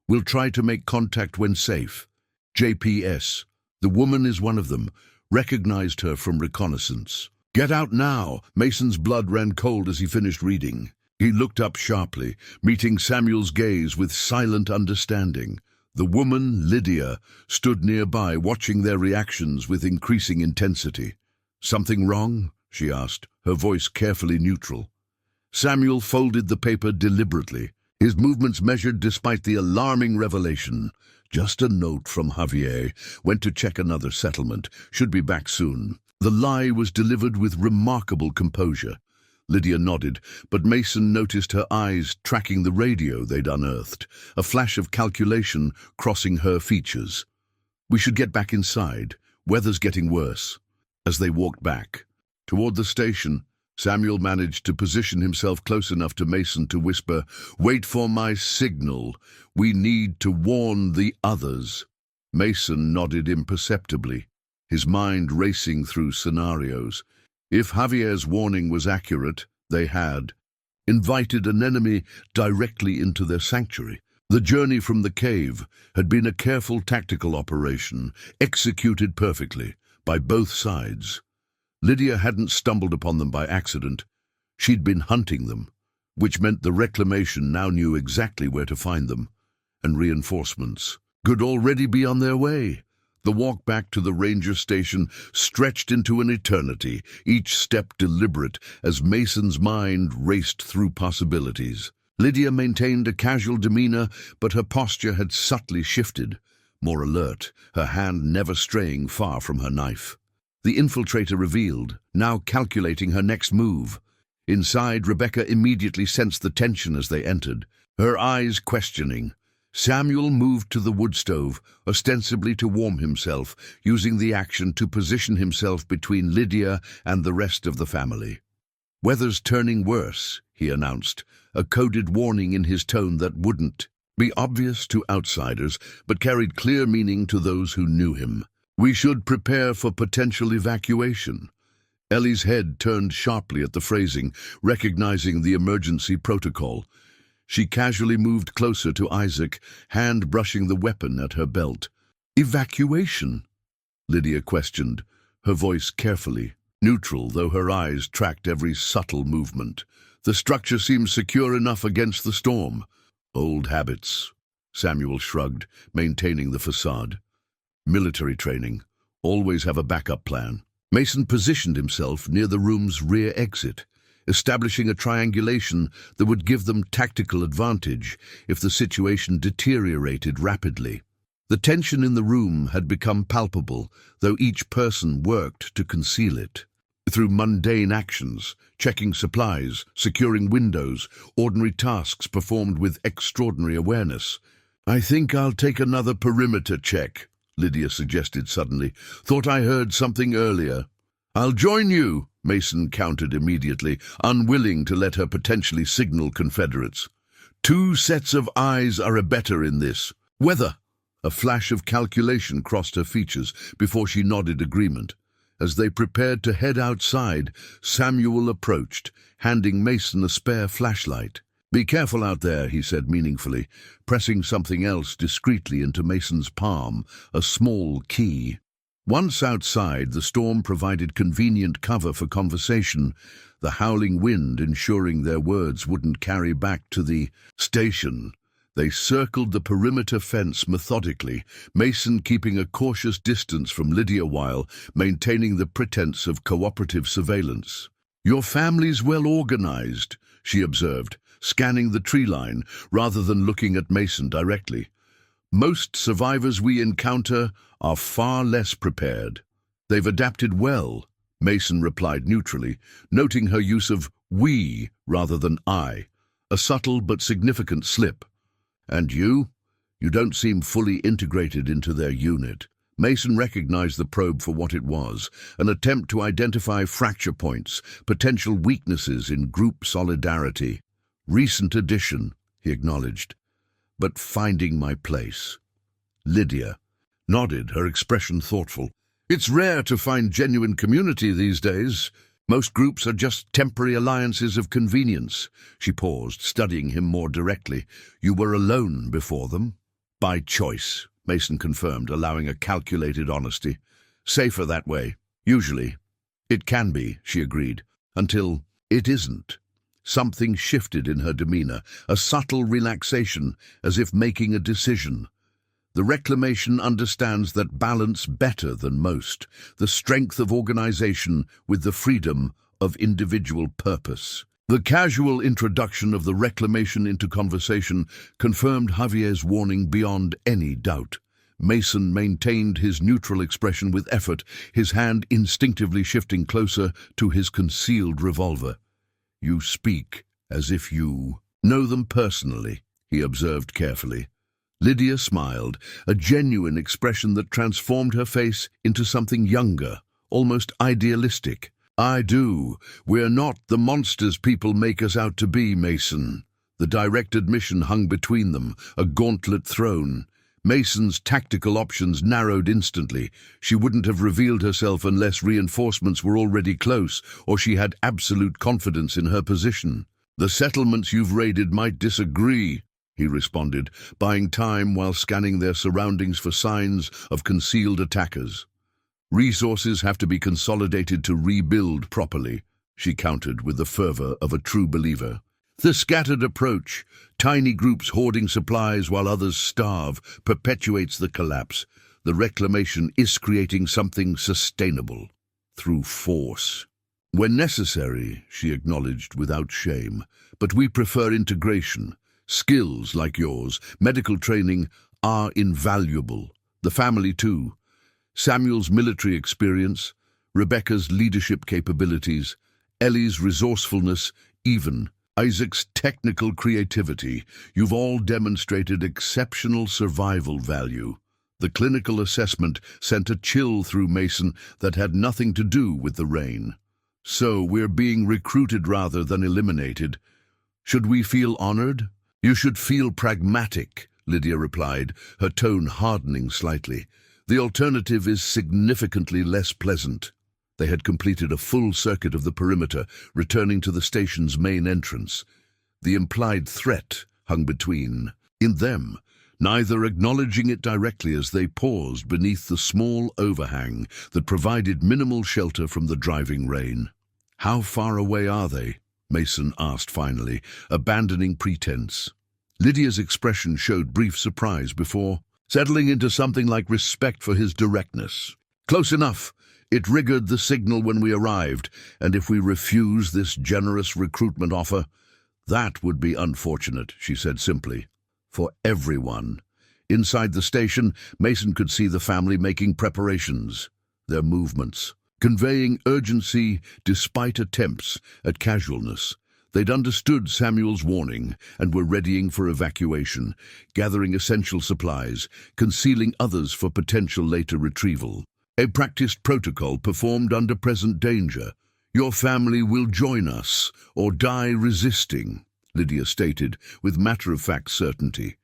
We'll try to make contact when safe. JPS. The woman is one of them. Recognized her from reconnaissance." "Get out now!" Mason's blood ran cold as he finished reading. He looked up sharply, meeting Samuel's gaze with silent understanding. The woman, Lydia, stood nearby, watching their reactions with increasing intensity. "Something wrong?" she asked, her voice carefully neutral. Samuel folded the paper deliberately, his movements measured despite the alarming revelation. "Just a note from Javier. Went to check another settlement. Should be back soon." The lie was delivered with remarkable composure. Lydia nodded, but Mason noticed her eyes tracking the radio they'd unearthed, a flash of calculation crossing her features. "We should get back inside. Weather's getting worse." As they walked back toward the station, Samuel managed to position himself close enough to Mason to whisper, "Wait for my signal. We need to warn the others." Mason nodded imperceptibly, his mind racing through scenarios. If Javier's warning was accurate, they had invited an enemy directly into their sanctuary. The journey from the cave had been a careful tactical operation, executed perfectly by both sides. Lydia hadn't stumbled upon them by accident. She'd been hunting them, which meant the reclamation now knew exactly where to find them, and reinforcements could already be on their way. The walk back to the ranger station stretched into an eternity, each step deliberate as Mason's mind raced through possibilities. Lydia maintained a casual demeanor, but her posture had subtly shifted, more alert, her hand never straying far from her knife. The infiltrator revealed, now calculating her next move. Inside, Rebecca immediately sensed the tension as they entered, her eyes questioning. Samuel moved to the wood stove, ostensibly to warm himself, using the action to position himself between Lydia and the rest of the family. "Weather's turning worse," he announced, a coded warning in his tone that wouldn't be obvious to outsiders, but carried clear meaning to those who knew him. "We should prepare for potential evacuation." Ellie's head turned sharply at the phrasing, recognizing the emergency protocol. She casually moved closer to Isaac, hand brushing the weapon at her belt. "Evacuation?" Lydia questioned, her voice carefully neutral, though her eyes tracked every subtle movement. "The structure seems secure enough against the storm." "Old habits," Samuel shrugged, maintaining the facade. "Military training. Always have a backup plan." Mason positioned himself near the room's rear exit, establishing a triangulation that would give them tactical advantage if the situation deteriorated rapidly. The tension in the room had become palpable, though each person worked to conceal it. Through mundane actions, checking supplies, securing windows, ordinary tasks performed with extraordinary awareness. "I think I'll take another perimeter check," Lydia suggested suddenly. "Thought I heard something earlier." "I'll join you," Mason countered immediately, unwilling to let her potentially signal Confederates. 2 sets of eyes are a better in this. Weather. A flash of calculation crossed her features before she nodded agreement. As they prepared to head outside, Samuel approached, handing Mason a spare flashlight. "Be careful out there," he said meaningfully, pressing something else discreetly into Mason's palm, a small key. Once outside, the storm provided convenient cover for conversation, the howling wind ensuring their words wouldn't carry back to the station. They circled the perimeter fence methodically, Mason keeping a cautious distance from Lydia while maintaining the pretense of cooperative surveillance. "Your family's well organized," she observed, scanning the tree line rather than looking at Mason directly. "Most survivors we encounter are far less prepared." "They've adapted well," Mason replied neutrally, noting her use of "we" rather than "I", a subtle but significant slip. "And you? You don't seem fully integrated into their unit." Mason recognized the probe for what it was, an attempt to identify fracture points, potential weaknesses in group solidarity. "Recent addition," he acknowledged, "but finding my place." Lydia nodded, her expression thoughtful. "It's rare to find genuine community these days. Most groups are just temporary alliances of convenience." She paused, studying him more directly. "You were alone before them?" "By choice," Mason confirmed, allowing a calculated honesty. "Safer that way, usually." "It can be," she agreed, "until it isn't." Something shifted in her demeanor, a subtle relaxation, as if making a decision. The reclamation understands that balance better than most, the strength of organization with the freedom of individual purpose. The casual introduction of the reclamation into conversation confirmed Javier's warning beyond any doubt. Mason maintained his neutral expression with effort, his hand instinctively shifting closer to his concealed revolver. "You speak as if you know them personally," he observed carefully. Lydia smiled, a genuine expression that transformed her face into something younger, almost idealistic. "I do. We're not the monsters people make us out to be, Mason." The direct admission hung between them, a gauntlet thrown. Mason's tactical options narrowed instantly. She wouldn't have revealed herself unless reinforcements were already close, or she had absolute confidence in her position. "The settlements you've raided might disagree," he responded, buying time while scanning their surroundings for signs of concealed attackers. "Resources have to be consolidated to rebuild properly," she countered with the fervor of a true believer. "The scattered approach, tiny groups hoarding supplies while others starve, perpetuates the collapse. The reclamation is creating something sustainable through force." "When necessary," she acknowledged without shame, "but we prefer integration. Skills like yours, medical training, are invaluable. The family too. Samuel's military experience, Rebecca's leadership capabilities, Ellie's resourcefulness, even Isaac's technical creativity. You've all demonstrated exceptional survival value." The clinical assessment sent a chill through Mason that had nothing to do with the rain. "So we're being recruited rather than eliminated. Should we feel honored?" "You should feel pragmatic," Lydia replied, her tone hardening slightly. "The alternative is significantly less pleasant." They had completed a full circuit of the perimeter, returning to the station's main entrance. The implied threat hung between them, neither acknowledging it directly as they paused beneath the small overhang that provided minimal shelter from the driving rain. "How far away are they?" Mason asked finally, abandoning pretense. Lydia's expression showed brief surprise before settling into something like respect for his directness. "Close enough. It triggered the signal when we arrived, and if we refuse this generous recruitment offer, that would be unfortunate," she said simply. "For everyone." Inside the station, Mason could see the family making preparations, their movements, conveying urgency despite attempts at casualness. They'd understood Samuel's warning and were readying for evacuation, gathering essential supplies, concealing others for potential later retrieval. A practiced protocol performed under present danger. "Your family will join us or die resisting." Lydia stated, with matter-of-fact certainty.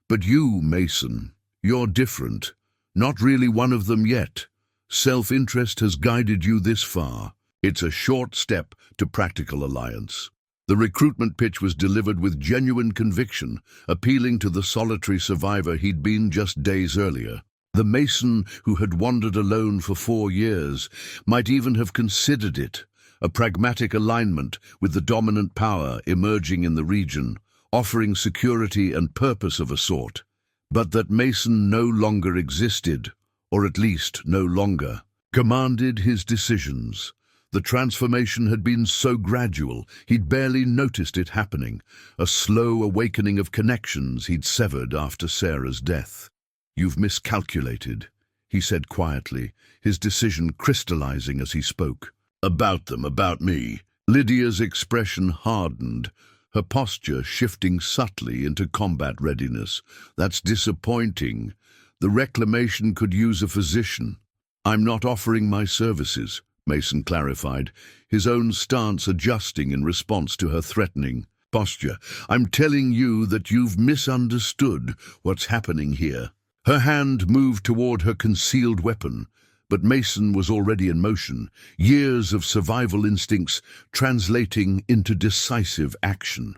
"But you, Mason, you're different. Not really one of them yet. Self-interest has guided you this far. It's a short step to practical alliance." The recruitment pitch was delivered with genuine conviction, appealing to the solitary survivor he'd been just days earlier. The Mason who had wandered alone for 4 years might even have considered it, a pragmatic alignment with the dominant power emerging in the region, offering security and purpose of a sort. But that Mason no longer existed, or at least no longer commanded his decisions. The transformation had been so gradual, he'd barely noticed it happening, a slow awakening of connections he'd severed after Sarah's death. "You've miscalculated," he said quietly, his decision crystallizing as he spoke. "About them, about me." Lydia's expression hardened, her posture shifting subtly into combat readiness. "That's disappointing. The reclamation could use a physician." "I'm not offering my services," Mason clarified, his own stance adjusting in response to her threatening posture. "I'm telling you that you've misunderstood what's happening here." Her hand moved toward her concealed weapon, but Mason was already in motion, years of survival instincts translating into decisive action.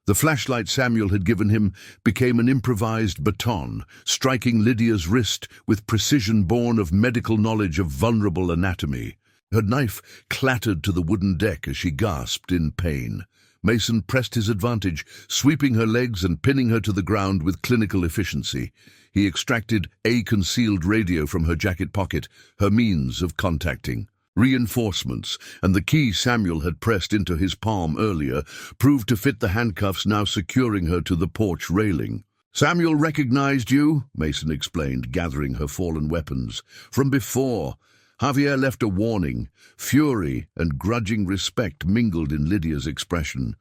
The flashlight Samuel had given him became an improvised baton, striking Lydia's wrist with precision born of medical knowledge of vulnerable anatomy. Her knife clattered to the wooden deck as she gasped in pain. Mason pressed his advantage, sweeping her legs and pinning her to the ground with clinical efficiency. He extracted a concealed radio from her jacket pocket, her means of contacting. Reinforcements, and the key Samuel had pressed into his palm earlier, proved to fit the handcuffs now securing her to the porch railing. "Samuel recognized you," Mason explained, gathering her fallen weapons. "From before. Javier left a warning." Fury and grudging respect mingled in Lydia's expression.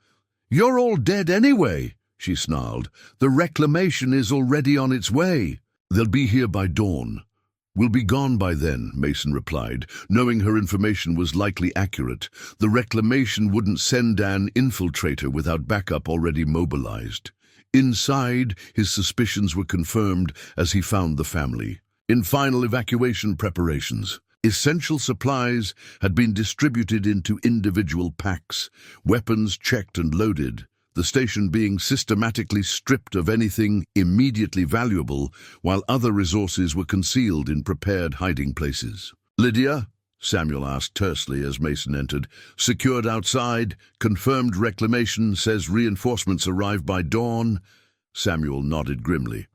"You're all dead anyway," she snarled. "The reclamation is already on its way." "They'll be here by dawn." "We'll be gone by then," Mason replied, knowing her information was likely accurate. The reclamation wouldn't send an infiltrator without backup already mobilized. Inside, his suspicions were confirmed as he found the family in final evacuation preparations. Essential supplies had been distributed into individual packs, weapons checked and loaded, the station being systematically stripped of anything immediately valuable, while other resources were concealed in prepared hiding places. "Lydia?" Samuel asked tersely as Mason entered. "Secured outside, confirmed reclamation, says reinforcements arrive by dawn." Samuel nodded grimly.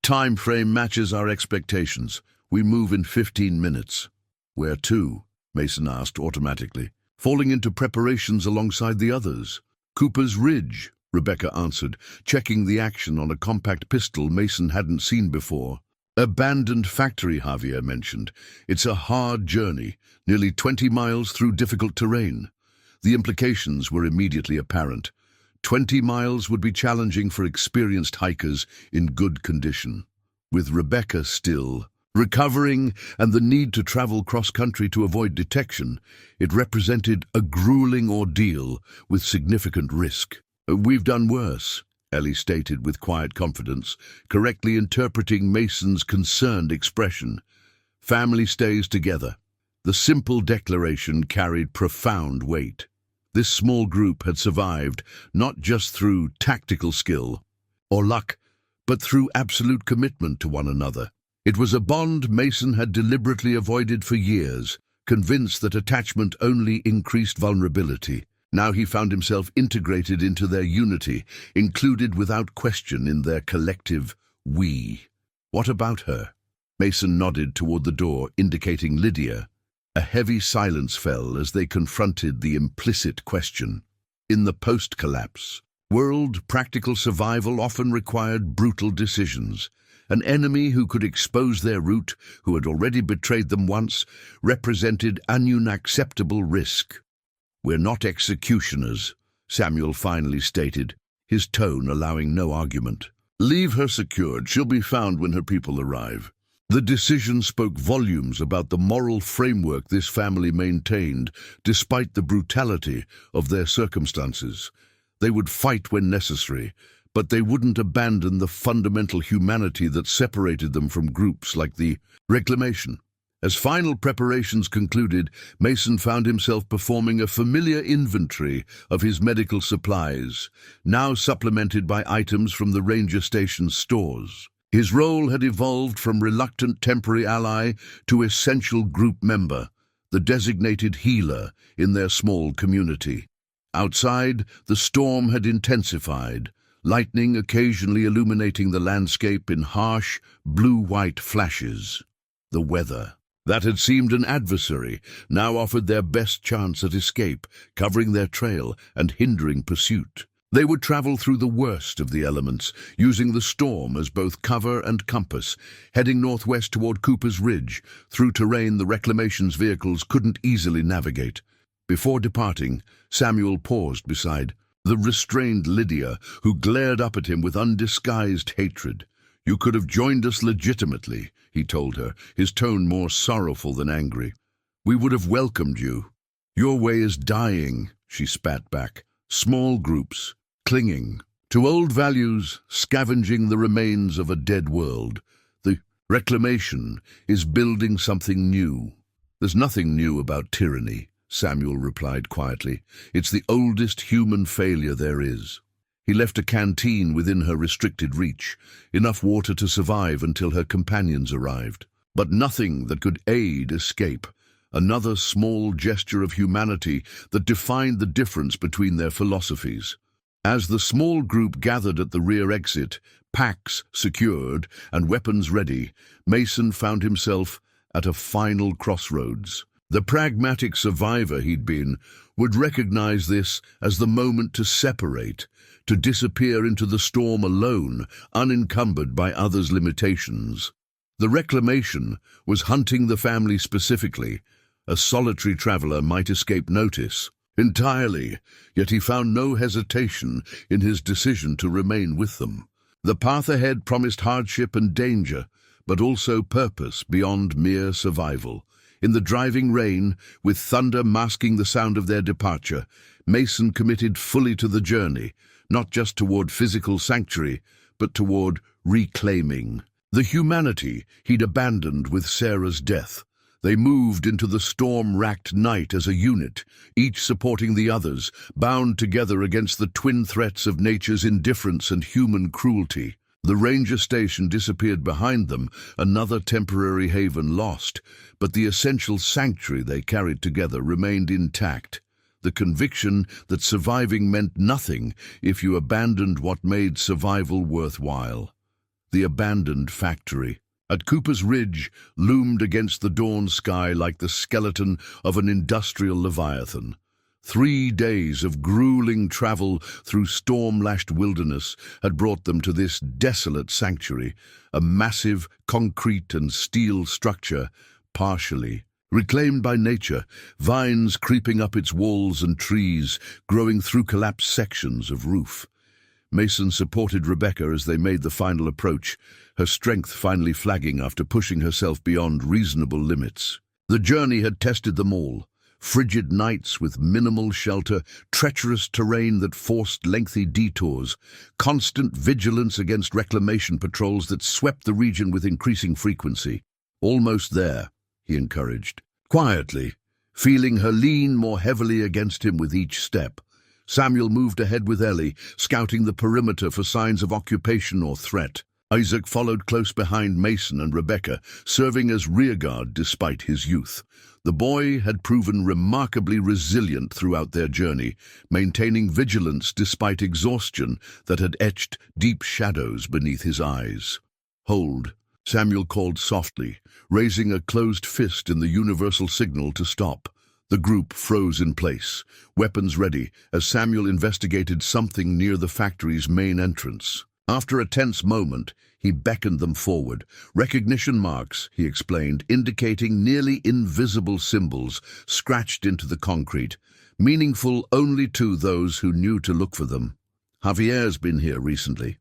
"Time frame matches our expectations. We move in 15 minutes. "Where to?" Mason asked automatically, falling into preparations alongside the others. "Cooper's Ridge," Rebecca answered, checking the action on a compact pistol Mason hadn't seen before. "Abandoned factory," Javier mentioned. "It's a hard journey, nearly 20 miles through difficult terrain." The implications were immediately apparent. 20 miles would be challenging for experienced hikers in good condition. With Rebecca still recovering and the need to travel cross-country to avoid detection, it represented a grueling ordeal with significant risk. "We've done worse," Ellie stated with quiet confidence, correctly interpreting Mason's concerned expression. "Family stays together." The simple declaration carried profound weight. This small group had survived not just through tactical skill or luck, but through absolute commitment to one another. It was a bond Mason had deliberately avoided for years, convinced that attachment only increased vulnerability. Now he found himself integrated into their unity, included without question in their collective we. "What about her?" Mason nodded toward the door, indicating Lydia. A heavy silence fell as they confronted the implicit question. In the post-collapse world, practical survival often required brutal decisions. An enemy who could expose their root, who had already betrayed them once, represented an unacceptable risk. "We're not executioners," Samuel finally stated, his tone allowing no argument. "Leave her secured. She'll be found when her people arrive." The decision spoke volumes about the moral framework this family maintained, despite the brutality of their circumstances. They would fight when necessary, but they wouldn't abandon the fundamental humanity that separated them from groups like the Reclamation. As final preparations concluded, Mason found himself performing a familiar inventory of his medical supplies, now supplemented by items from the ranger station's stores. His role had evolved from reluctant temporary ally to essential group member, the designated healer in their small community. Outside, the storm had intensified, lightning occasionally illuminating the landscape in harsh, blue-white flashes. The weather, that had seemed an adversary, now offered their best chance at escape, covering their trail and hindering pursuit. They would travel through the worst of the elements, using the storm as both cover and compass, heading northwest toward Cooper's Ridge, through terrain the Reclamation's vehicles couldn't easily navigate. Before departing, Samuel paused beside the restrained Lydia, who glared up at him with undisguised hatred. "You could have joined us legitimately," he told her, his tone more sorrowful than angry. "We would have welcomed you." "Your way is dying," she spat back. "Small groups, clinging to old values, scavenging the remains of a dead world. The Reclamation is building something new." "There's nothing new about tyranny," Samuel replied quietly. "It's the oldest human failure there is." He left a canteen within her restricted reach, enough water to survive until her companions arrived. But nothing that could aid escape, another small gesture of humanity that defined the difference between their philosophies. As the small group gathered at the rear exit, packs secured and weapons ready, Mason found himself at a final crossroads. The pragmatic survivor he'd been would recognize this as the moment to separate, to disappear into the storm alone, unencumbered by others' limitations. The Reclamation was hunting the family specifically. A solitary traveler might escape notice entirely, yet he found no hesitation in his decision to remain with them. The path ahead promised hardship and danger, but also purpose beyond mere survival. In the driving rain, with thunder masking the sound of their departure, Mason committed fully to the journey, not just toward physical sanctuary, but toward reclaiming the humanity he'd abandoned with Sarah's death. They moved into the storm-racked night as a unit, each supporting the others, bound together against the twin threats of nature's indifference and human cruelty. The ranger station disappeared behind them, another temporary haven lost, but the essential sanctuary they carried together remained intact. The conviction that surviving meant nothing if you abandoned what made survival worthwhile. The abandoned factory at Cooper's Ridge loomed against the dawn sky like the skeleton of an industrial leviathan. 3 days of grueling travel through storm-lashed wilderness had brought them to this desolate sanctuary, a massive concrete and steel structure, partially reclaimed by nature, vines creeping up its walls and trees growing through collapsed sections of roof. Mason supported Rebecca as they made the final approach, her strength finally flagging after pushing herself beyond reasonable limits. The journey had tested them all. Frigid nights with minimal shelter, treacherous terrain that forced lengthy detours, constant vigilance against reclamation patrols that swept the region with increasing frequency. "Almost there," he encouraged. Quietly, feeling her lean more heavily against him with each step, Samuel moved ahead with Ellie, scouting the perimeter for signs of occupation or threat. Isaac followed close behind Mason and Rebecca, serving as rearguard despite his youth. The boy had proven remarkably resilient throughout their journey, maintaining vigilance despite exhaustion that had etched deep shadows beneath his eyes. "Hold," Samuel called softly, raising a closed fist in the universal signal to stop. The group froze in place, weapons ready, as Samuel investigated something near the factory's main entrance. After a tense moment, he beckoned them forward. "Recognition marks," he explained, indicating nearly invisible symbols scratched into the concrete, meaningful only to those who knew to look for them. "Javier's been here recently."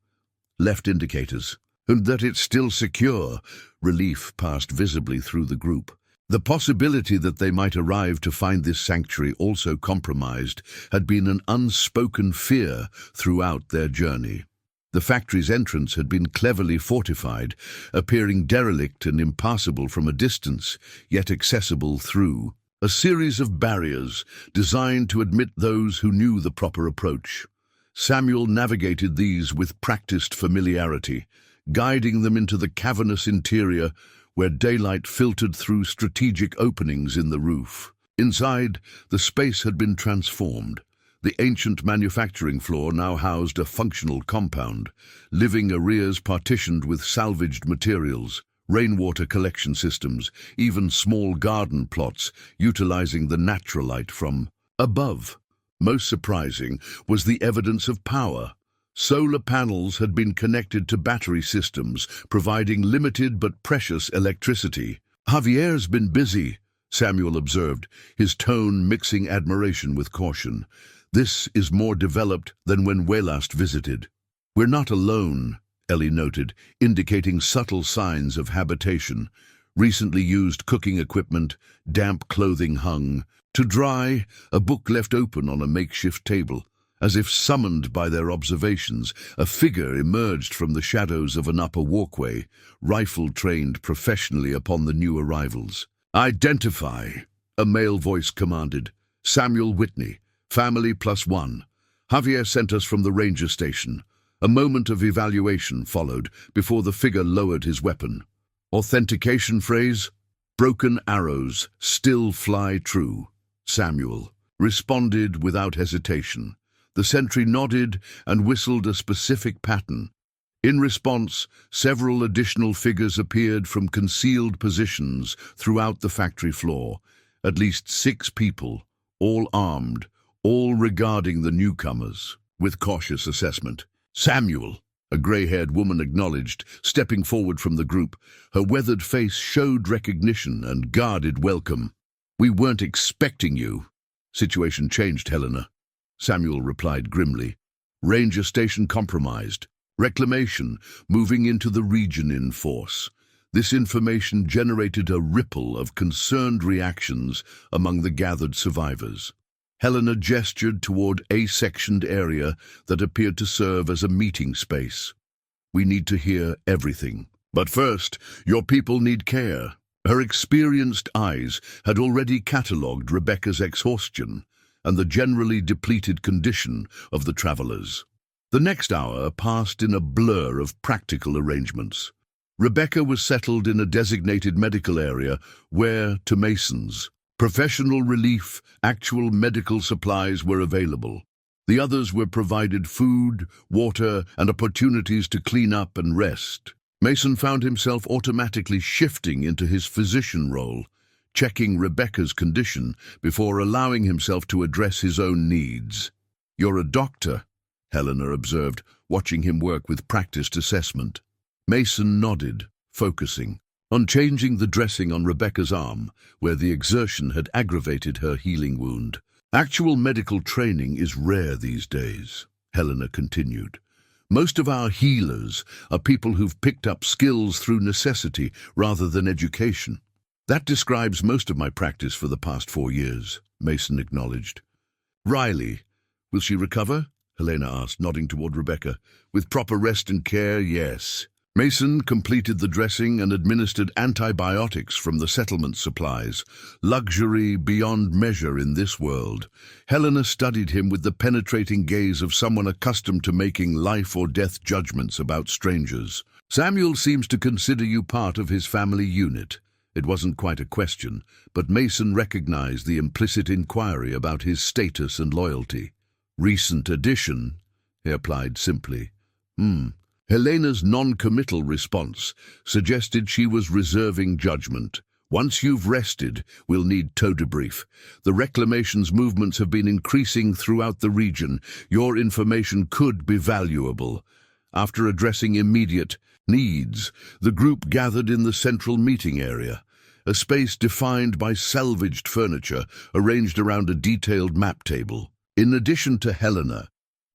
Left indicators. "And that it's still secure." Relief passed visibly through the group. The possibility that they might arrive to find this sanctuary also compromised had been an unspoken fear throughout their journey. The factory's entrance had been cleverly fortified, appearing derelict and impassable from a distance, yet accessible through a series of barriers designed to admit those who knew the proper approach. Samuel navigated these with practiced familiarity, guiding them into the cavernous interior where daylight filtered through strategic openings in the roof. Inside, the space had been transformed. The ancient manufacturing floor now housed a functional compound, living areas partitioned with salvaged materials, rainwater collection systems, even small garden plots utilizing the natural light from above. Most surprising was the evidence of power. Solar panels had been connected to battery systems, providing limited but precious electricity. "Javier's been busy," Samuel observed, his tone mixing admiration with caution. "This is more developed than when we last visited." "We're not alone," Ellie noted, indicating subtle signs of habitation. Recently used cooking equipment, damp clothing hung to dry, a book left open on a makeshift table. As if summoned by their observations, a figure emerged from the shadows of an upper walkway, rifle trained professionally upon the new arrivals. "Identify," a male voice commanded. "Samuel Whitney, family +1. Javier sent us from the ranger station." A moment of evaluation followed before the figure lowered his weapon. "Authentication phrase? Broken arrows still fly true." Samuel responded without hesitation. The sentry nodded and whistled a specific pattern. In response, several additional figures appeared from concealed positions throughout the factory floor. At least 6 people, all armed, all regarding the newcomers with cautious assessment. "Samuel," a grey-haired woman acknowledged, stepping forward from the group. Her weathered face showed recognition and guarded welcome. "We weren't expecting you." "Situation changed, Helena," Samuel replied grimly. "Ranger station compromised. Reclamation moving into the region in force." This information generated a ripple of concerned reactions among the gathered survivors. Helena gestured toward a sectioned area that appeared to serve as a meeting space. "We need to hear everything. But first, your people need care." Her experienced eyes had already catalogued Rebecca's exhaustion and the generally depleted condition of the travelers. The next hour passed in a blur of practical arrangements. Rebecca was settled in a designated medical area where, to Masons, professional relief, actual medical supplies were available. The others were provided food, water, and opportunities to clean up and rest. Mason found himself automatically shifting into his physician role, checking Rebecca's condition before allowing himself to address his own needs. "You're a doctor," Helena observed, watching him work with practiced assessment. Mason nodded, focusing on changing the dressing on Rebecca's arm, where the exertion had aggravated her healing wound. "Actual medical training is rare these days," Helena continued. "Most of our healers are people who've picked up skills through necessity rather than education." "That describes most of my practice for the past 4 years," Mason acknowledged. "Riley, will she recover?" Helena asked, nodding toward Rebecca. "With proper rest and care, yes." Mason completed the dressing and administered antibiotics from the settlement supplies, luxury beyond measure in this world. Helena studied him with the penetrating gaze of someone accustomed to making life-or-death judgments about strangers. "Samuel seems to consider you part of his family unit." It wasn't quite a question, but Mason recognized the implicit inquiry about his status and loyalty. "Recent addition," he applied simply. Helena's non-committal response suggested she was reserving judgment. "Once you've rested, we'll need tow debrief. The reclamation's movements have been increasing throughout the region. Your information could be valuable." After addressing immediate needs, the group gathered in the central meeting area, a space defined by salvaged furniture arranged around a detailed map table. In addition to Helena,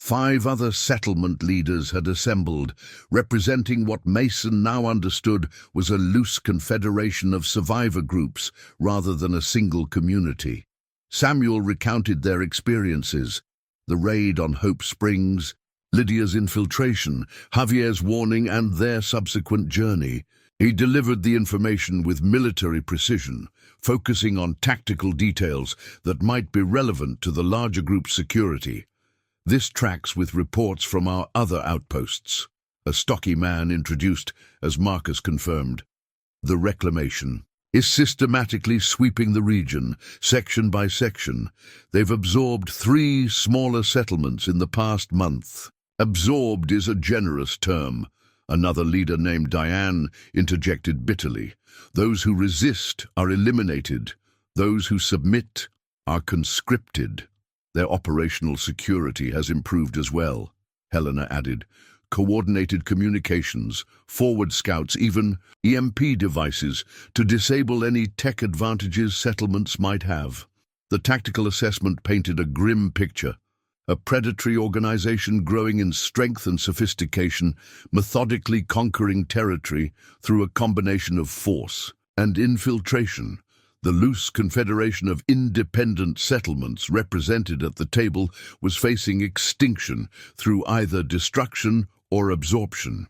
5 other settlement leaders had assembled, representing what Mason now understood was a loose confederation of survivor groups rather than a single community. Samuel recounted their experiences: the raid on Hope Springs, Lydia's infiltration, Javier's warning, and their subsequent journey. He delivered the information with military precision, focusing on tactical details that might be relevant to the larger group's security. This tracks with reports from our other outposts. A stocky man introduced, as Marcus confirmed. The reclamation is systematically sweeping the region, section by section. They've absorbed 3 smaller settlements in the past month. Absorbed is a generous term. Another leader named Diane interjected bitterly. Those who resist are eliminated. Those who submit are conscripted. Their operational security has improved as well, Helena added. Coordinated communications, forward scouts, even EMP devices to disable any tech advantages settlements might have. The tactical assessment painted a grim picture. A predatory organization growing in strength and sophistication, methodically conquering territory through a combination of force and infiltration. The loose confederation of independent settlements represented at the table was facing extinction through either destruction or absorption.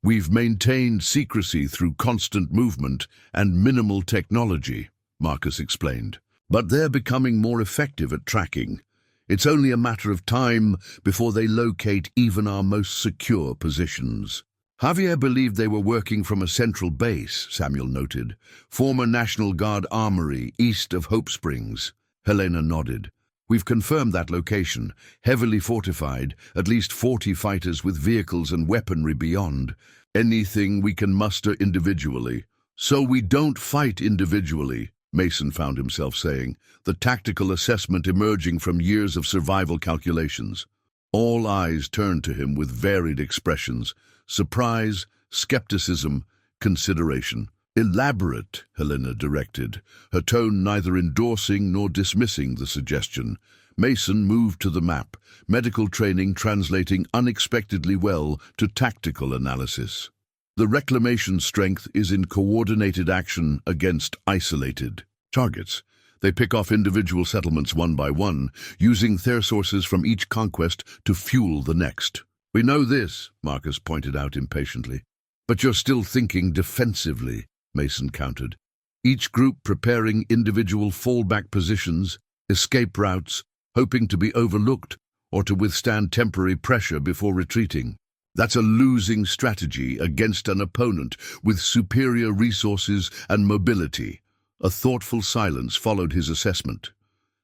We've maintained secrecy through constant movement and minimal technology, Marcus explained. But they're becoming more effective at tracking. It's only a matter of time before they locate even our most secure positions. Javier believed they were working from a central base, Samuel noted. Former National Guard armory east of Hope Springs. Helena nodded. We've confirmed that location. Heavily fortified, at least 40 fighters with vehicles and weaponry beyond. Anything we can muster individually. So we don't fight individually, Mason found himself saying, the tactical assessment emerging from years of survival calculations. All eyes turned to him with varied expressions: surprise, skepticism, consideration. Elaborate, Helena directed, her tone neither endorsing nor dismissing the suggestion. Mason moved to the map, medical training translating unexpectedly well to tactical analysis. The reclamation strength is in coordinated action against isolated targets. They pick off individual settlements one by one, using their sources from each conquest to fuel the next. We know this, Marcus pointed out impatiently. But you're still thinking defensively, Mason countered. Each group preparing individual fallback positions, escape routes, hoping to be overlooked or to withstand temporary pressure before retreating. That's a losing strategy against an opponent with superior resources and mobility. A thoughtful silence followed his assessment.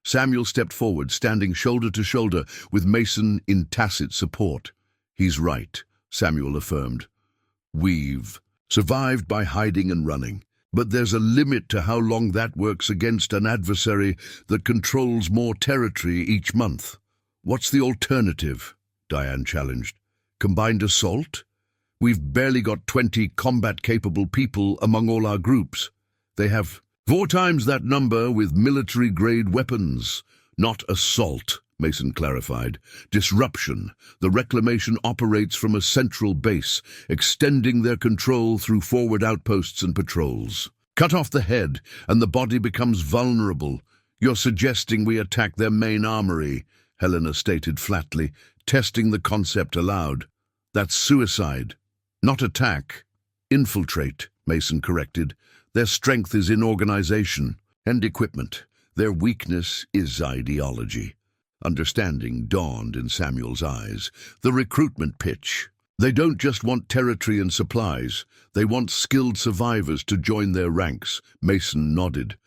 Samuel stepped forward, standing shoulder to shoulder with Mason in tacit support. He's right, Samuel affirmed. We've survived by hiding and running, but there's a limit to how long that works against an adversary that controls more territory each month. What's the alternative? Diane challenged. Combined assault? We've barely got 20 combat-capable people among all our groups. They have 4 times that number with military-grade weapons. Not assault, Mason clarified. Disruption. The reclamation operates from a central base, extending their control through forward outposts and patrols. Cut off the head, and the body becomes vulnerable. You're suggesting we attack their main armory, Helena stated flatly, testing the concept aloud. That's suicide. Not attack. Infiltrate, Mason corrected. Their strength is in organization and equipment. Their weakness is ideology. Understanding dawned in Samuel's eyes. The recruitment pitch. They don't just want territory and supplies. They want skilled survivors to join their ranks. Mason nodded.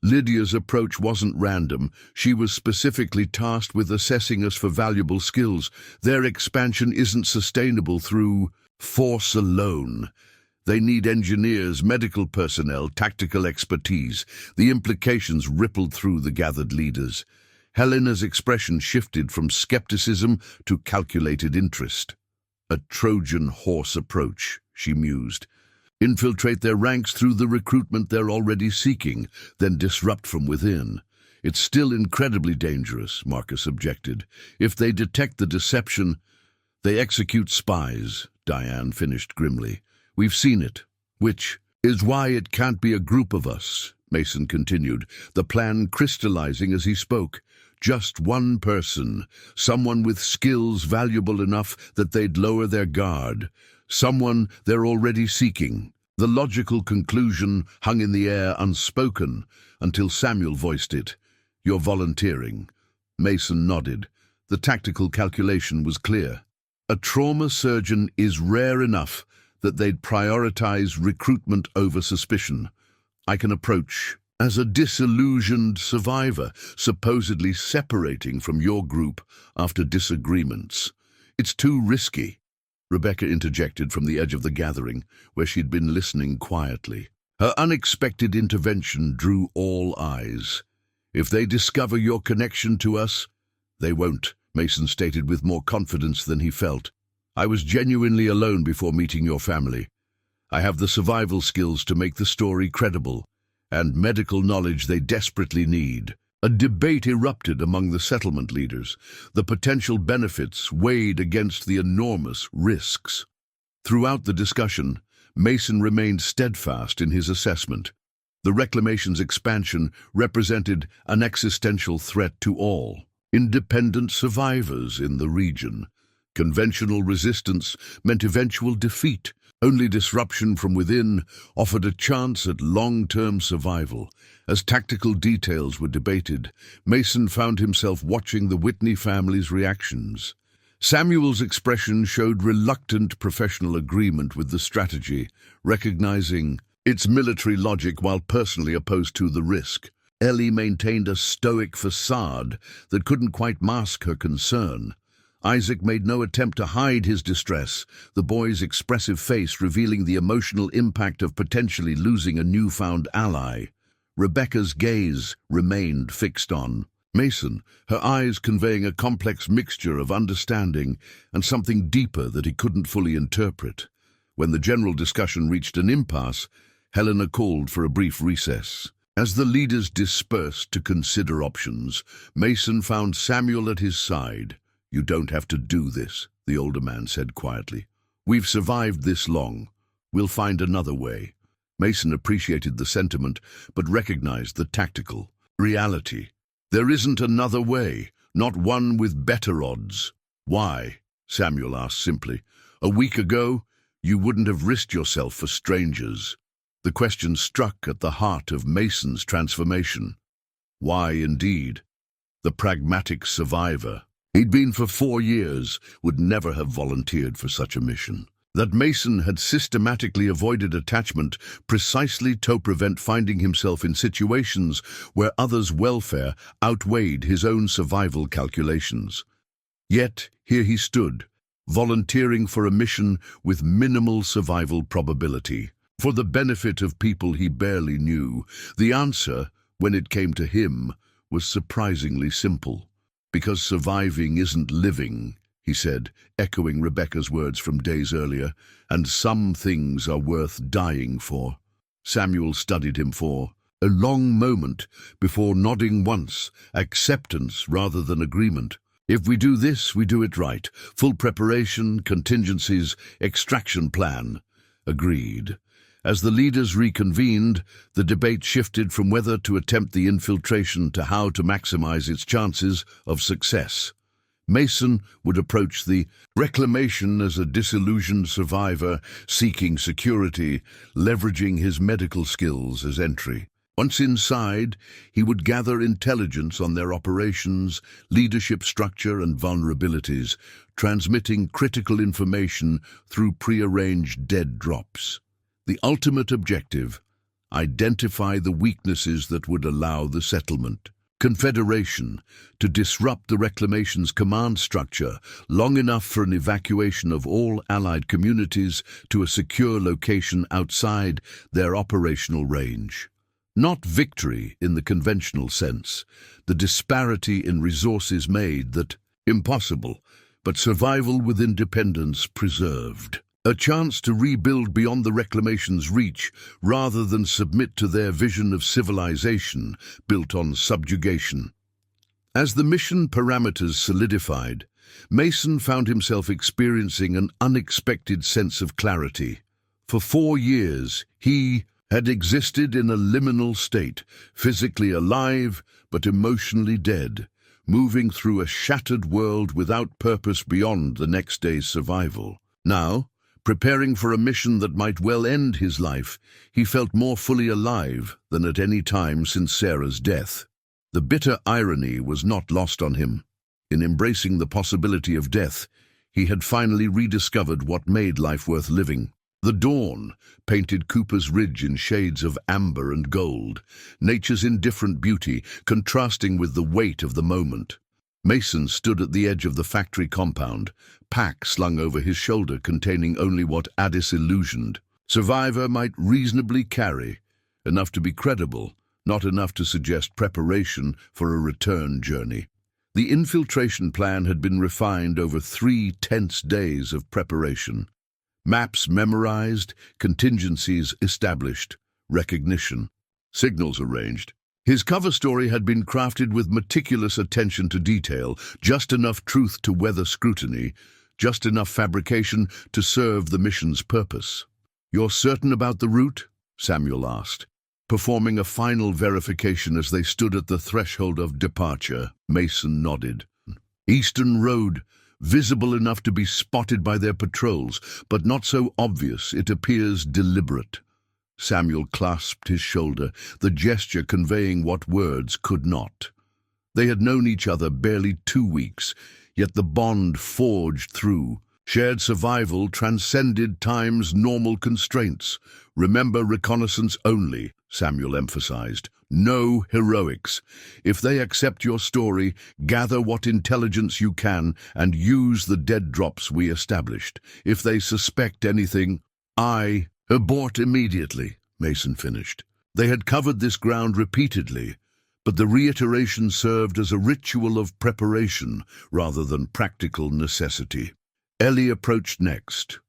Lydia's approach wasn't random. She was specifically tasked with assessing us for valuable skills. Their expansion isn't sustainable through force alone. They need engineers, medical personnel, tactical expertise. The implications rippled through the gathered leaders. Helena's expression shifted from skepticism to calculated interest. A Trojan horse approach, she mused. Infiltrate their ranks through the recruitment they're already seeking, then disrupt from within. It's still incredibly dangerous, Marcus objected. If they detect the deception, they execute spies, Diane finished grimly. We've seen it. Which is why it can't be a group of us, Mason continued, the plan crystallizing as he spoke. Just one person, someone with skills valuable enough that they'd lower their guard, someone they're already seeking. The logical conclusion hung in the air unspoken until Samuel voiced it. You're volunteering. Mason nodded. The tactical calculation was clear. A trauma surgeon is rare enough that they'd prioritize recruitment over suspicion. I can approach as a disillusioned survivor, supposedly separating from your group after disagreements. It's too risky, Rebecca interjected from the edge of the gathering, where she'd been listening quietly. Her unexpected intervention drew all eyes. If they discover your connection to us, they won't, Mason stated with more confidence than he felt. I was genuinely alone before meeting your family. I have the survival skills to make the story credible, and medical knowledge they desperately need. A debate erupted among the settlement leaders. The potential benefits weighed against the enormous risks. Throughout the discussion, Mason remained steadfast in his assessment. The reclamation's expansion represented an existential threat to all independent survivors in the region. Conventional resistance meant eventual defeat. Only disruption from within offered a chance at long-term survival. As tactical details were debated, Mason found himself watching the Whitney family's reactions. Samuel's expression showed reluctant professional agreement with the strategy, recognizing its military logic while personally opposed to the risk. Ellie maintained a stoic facade that couldn't quite mask her concern. Isaac made no attempt to hide his distress, the boy's expressive face revealing the emotional impact of potentially losing a newfound ally. Rebecca's gaze remained fixed on Mason, her eyes conveying a complex mixture of understanding and something deeper that he couldn't fully interpret. When the general discussion reached an impasse, Helena called for a brief recess. As the leaders dispersed to consider options, Mason found Samuel at his side. You don't have to do this, the older man said quietly. We've survived this long. We'll find another way. Mason appreciated the sentiment, but recognized the tactical reality. There isn't another way, not one with better odds. Why? Samuel asked simply. A week ago, you wouldn't have risked yourself for strangers. The question struck at the heart of Mason's transformation. Why, indeed? The pragmatic survivor. He'd been for 4 years, would never have volunteered for such a mission. That Mason had systematically avoided attachment precisely to prevent finding himself in situations where others' welfare outweighed his own survival calculations. Yet, here he stood, volunteering for a mission with minimal survival probability, for the benefit of people he barely knew. The answer, when it came to him, was surprisingly simple. Because surviving isn't living, he said, echoing Rebecca's words from days earlier, and some things are worth dying for. Samuel studied him for a long moment before nodding once, acceptance rather than agreement. If we do this, we do it right. Full preparation, contingencies, extraction plan. Agreed. As the leaders reconvened, the debate shifted from whether to attempt the infiltration to how to maximize its chances of success. Mason would approach the reclamation as a disillusioned survivor seeking security, leveraging his medical skills as entry. Once inside, he would gather intelligence on their operations, leadership structure and vulnerabilities, transmitting critical information through prearranged dead drops. The ultimate objective: identify the weaknesses that would allow the settlement. Confederation, to disrupt the reclamation's command structure long enough for an evacuation of all allied communities to a secure location outside their operational range. Not victory in the conventional sense. The disparity in resources made that impossible, but survival with independence preserved. A chance to rebuild beyond the reclamation's reach rather than submit to their vision of civilization built on subjugation. As the mission parameters solidified, Mason found himself experiencing an unexpected sense of clarity. For 4 years, he had existed in a liminal state, physically alive but emotionally dead, moving through a shattered world without purpose beyond the next day's survival. Now, preparing for a mission that might well end his life, he felt more fully alive than at any time since Sarah's death. The bitter irony was not lost on him. In embracing the possibility of death, he had finally rediscovered what made life worth living. The dawn painted Cooper's Ridge in shades of amber and gold, nature's indifferent beauty contrasting with the weight of the moment. Mason stood at the edge of the factory compound, pack slung over his shoulder containing only what Addis illusioned. Survivor might reasonably carry, enough to be credible, not enough to suggest preparation for a return journey. The infiltration plan had been refined over 3 tense days of preparation. Maps memorized, contingencies established, recognition, signals arranged. His cover story had been crafted with meticulous attention to detail, just enough truth to weather scrutiny, just enough fabrication to serve the mission's purpose. "You're certain about the route?" Samuel asked. Performing a final verification as they stood at the threshold of departure, Mason nodded. "Eastern Road, visible enough to be spotted by their patrols, but not so obvious it appears deliberate." Samuel clasped his shoulder, the gesture conveying what words could not. They had known each other barely 2 weeks, yet the bond forged through. Shared survival transcended time's normal constraints. "Remember reconnaissance only," Samuel emphasized. "No heroics. If they accept your story, gather what intelligence you can and use the dead drops we established. If they suspect anything, abort immediately," Mason finished. They had covered this ground repeatedly, but the reiteration served as a ritual of preparation rather than practical necessity. Ellie approached next,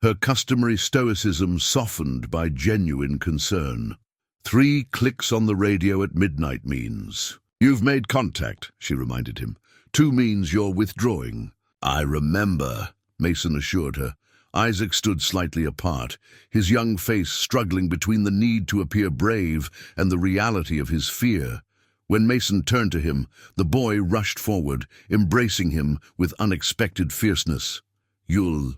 her customary stoicism softened by genuine concern. 3 clicks on the radio at midnight means "You've made contact," she reminded him. 2 means you're withdrawing. "I remember," Mason assured her. Isaac stood slightly apart, his young face struggling between the need to appear brave and the reality of his fear. When Mason turned to him, the boy rushed forward, embracing him with unexpected fierceness. "You'll—"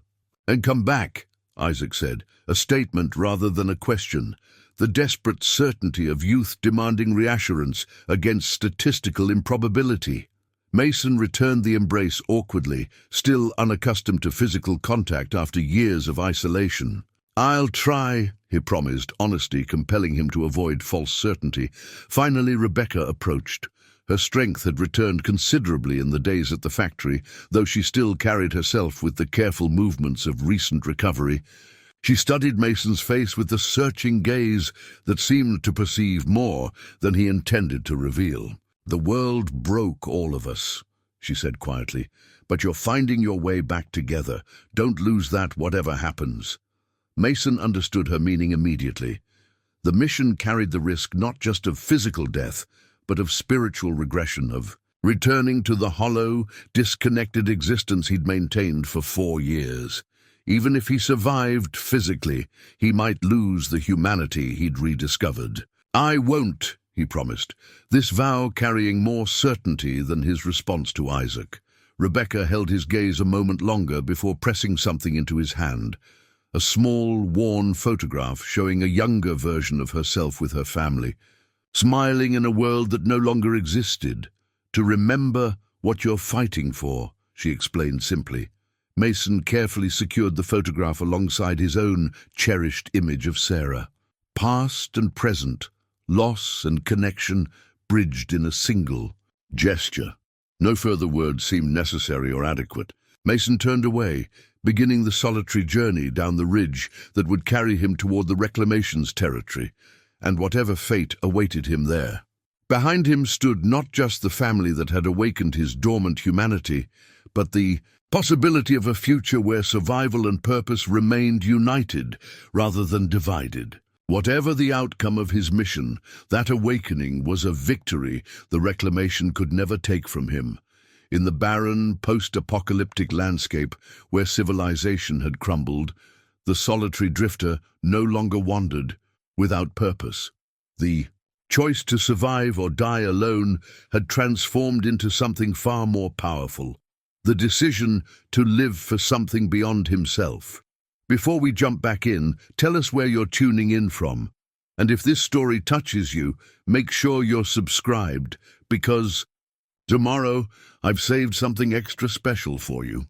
"And come back," Isaac said, a statement rather than a question, the desperate certainty of youth demanding reassurance against statistical improbability. Mason returned the embrace awkwardly, still unaccustomed to physical contact after years of isolation. "I'll try," he promised, honesty compelling him to avoid false certainty. Finally, Rebecca approached. Her strength had returned considerably in the days at the factory, though she still carried herself with the careful movements of recent recovery. She studied Mason's face with the searching gaze that seemed to perceive more than he intended to reveal. "The world broke all of us," she said quietly, "but you're finding your way back together. Don't lose that whatever happens." Mason understood her meaning immediately. The mission carried the risk not just of physical death, but of spiritual regression, of returning to the hollow, disconnected existence he'd maintained for 4 years. Even if he survived physically, he might lose the humanity he'd rediscovered. "I won't," he promised, this vow carrying more certainty than his response to Isaac. Rebecca held his gaze a moment longer before pressing something into his hand, a small, worn photograph showing a younger version of herself with her family, smiling in a world that no longer existed. "To remember what you're fighting for," she explained simply. Mason carefully secured the photograph alongside his own cherished image of Sarah. Past and present, loss and connection bridged in a single gesture. No further words seemed necessary or adequate. Mason turned away, beginning the solitary journey down the ridge that would carry him toward the reclamation's territory, and whatever fate awaited him there. Behind him stood not just the family that had awakened his dormant humanity, but the Possibility of a future where survival and purpose remained united rather than divided. Whatever the outcome of his mission, that awakening was a victory the reclamation could never take from him. In the barren, post-apocalyptic landscape where civilization had crumbled, the solitary drifter no longer wandered without purpose. The choice to survive or die alone had transformed into something far more powerful, the decision to live for something beyond himself. Before we jump back in, tell us where you're tuning in from. And if this story touches you, make sure you're subscribed, because tomorrow I've saved something extra special for you.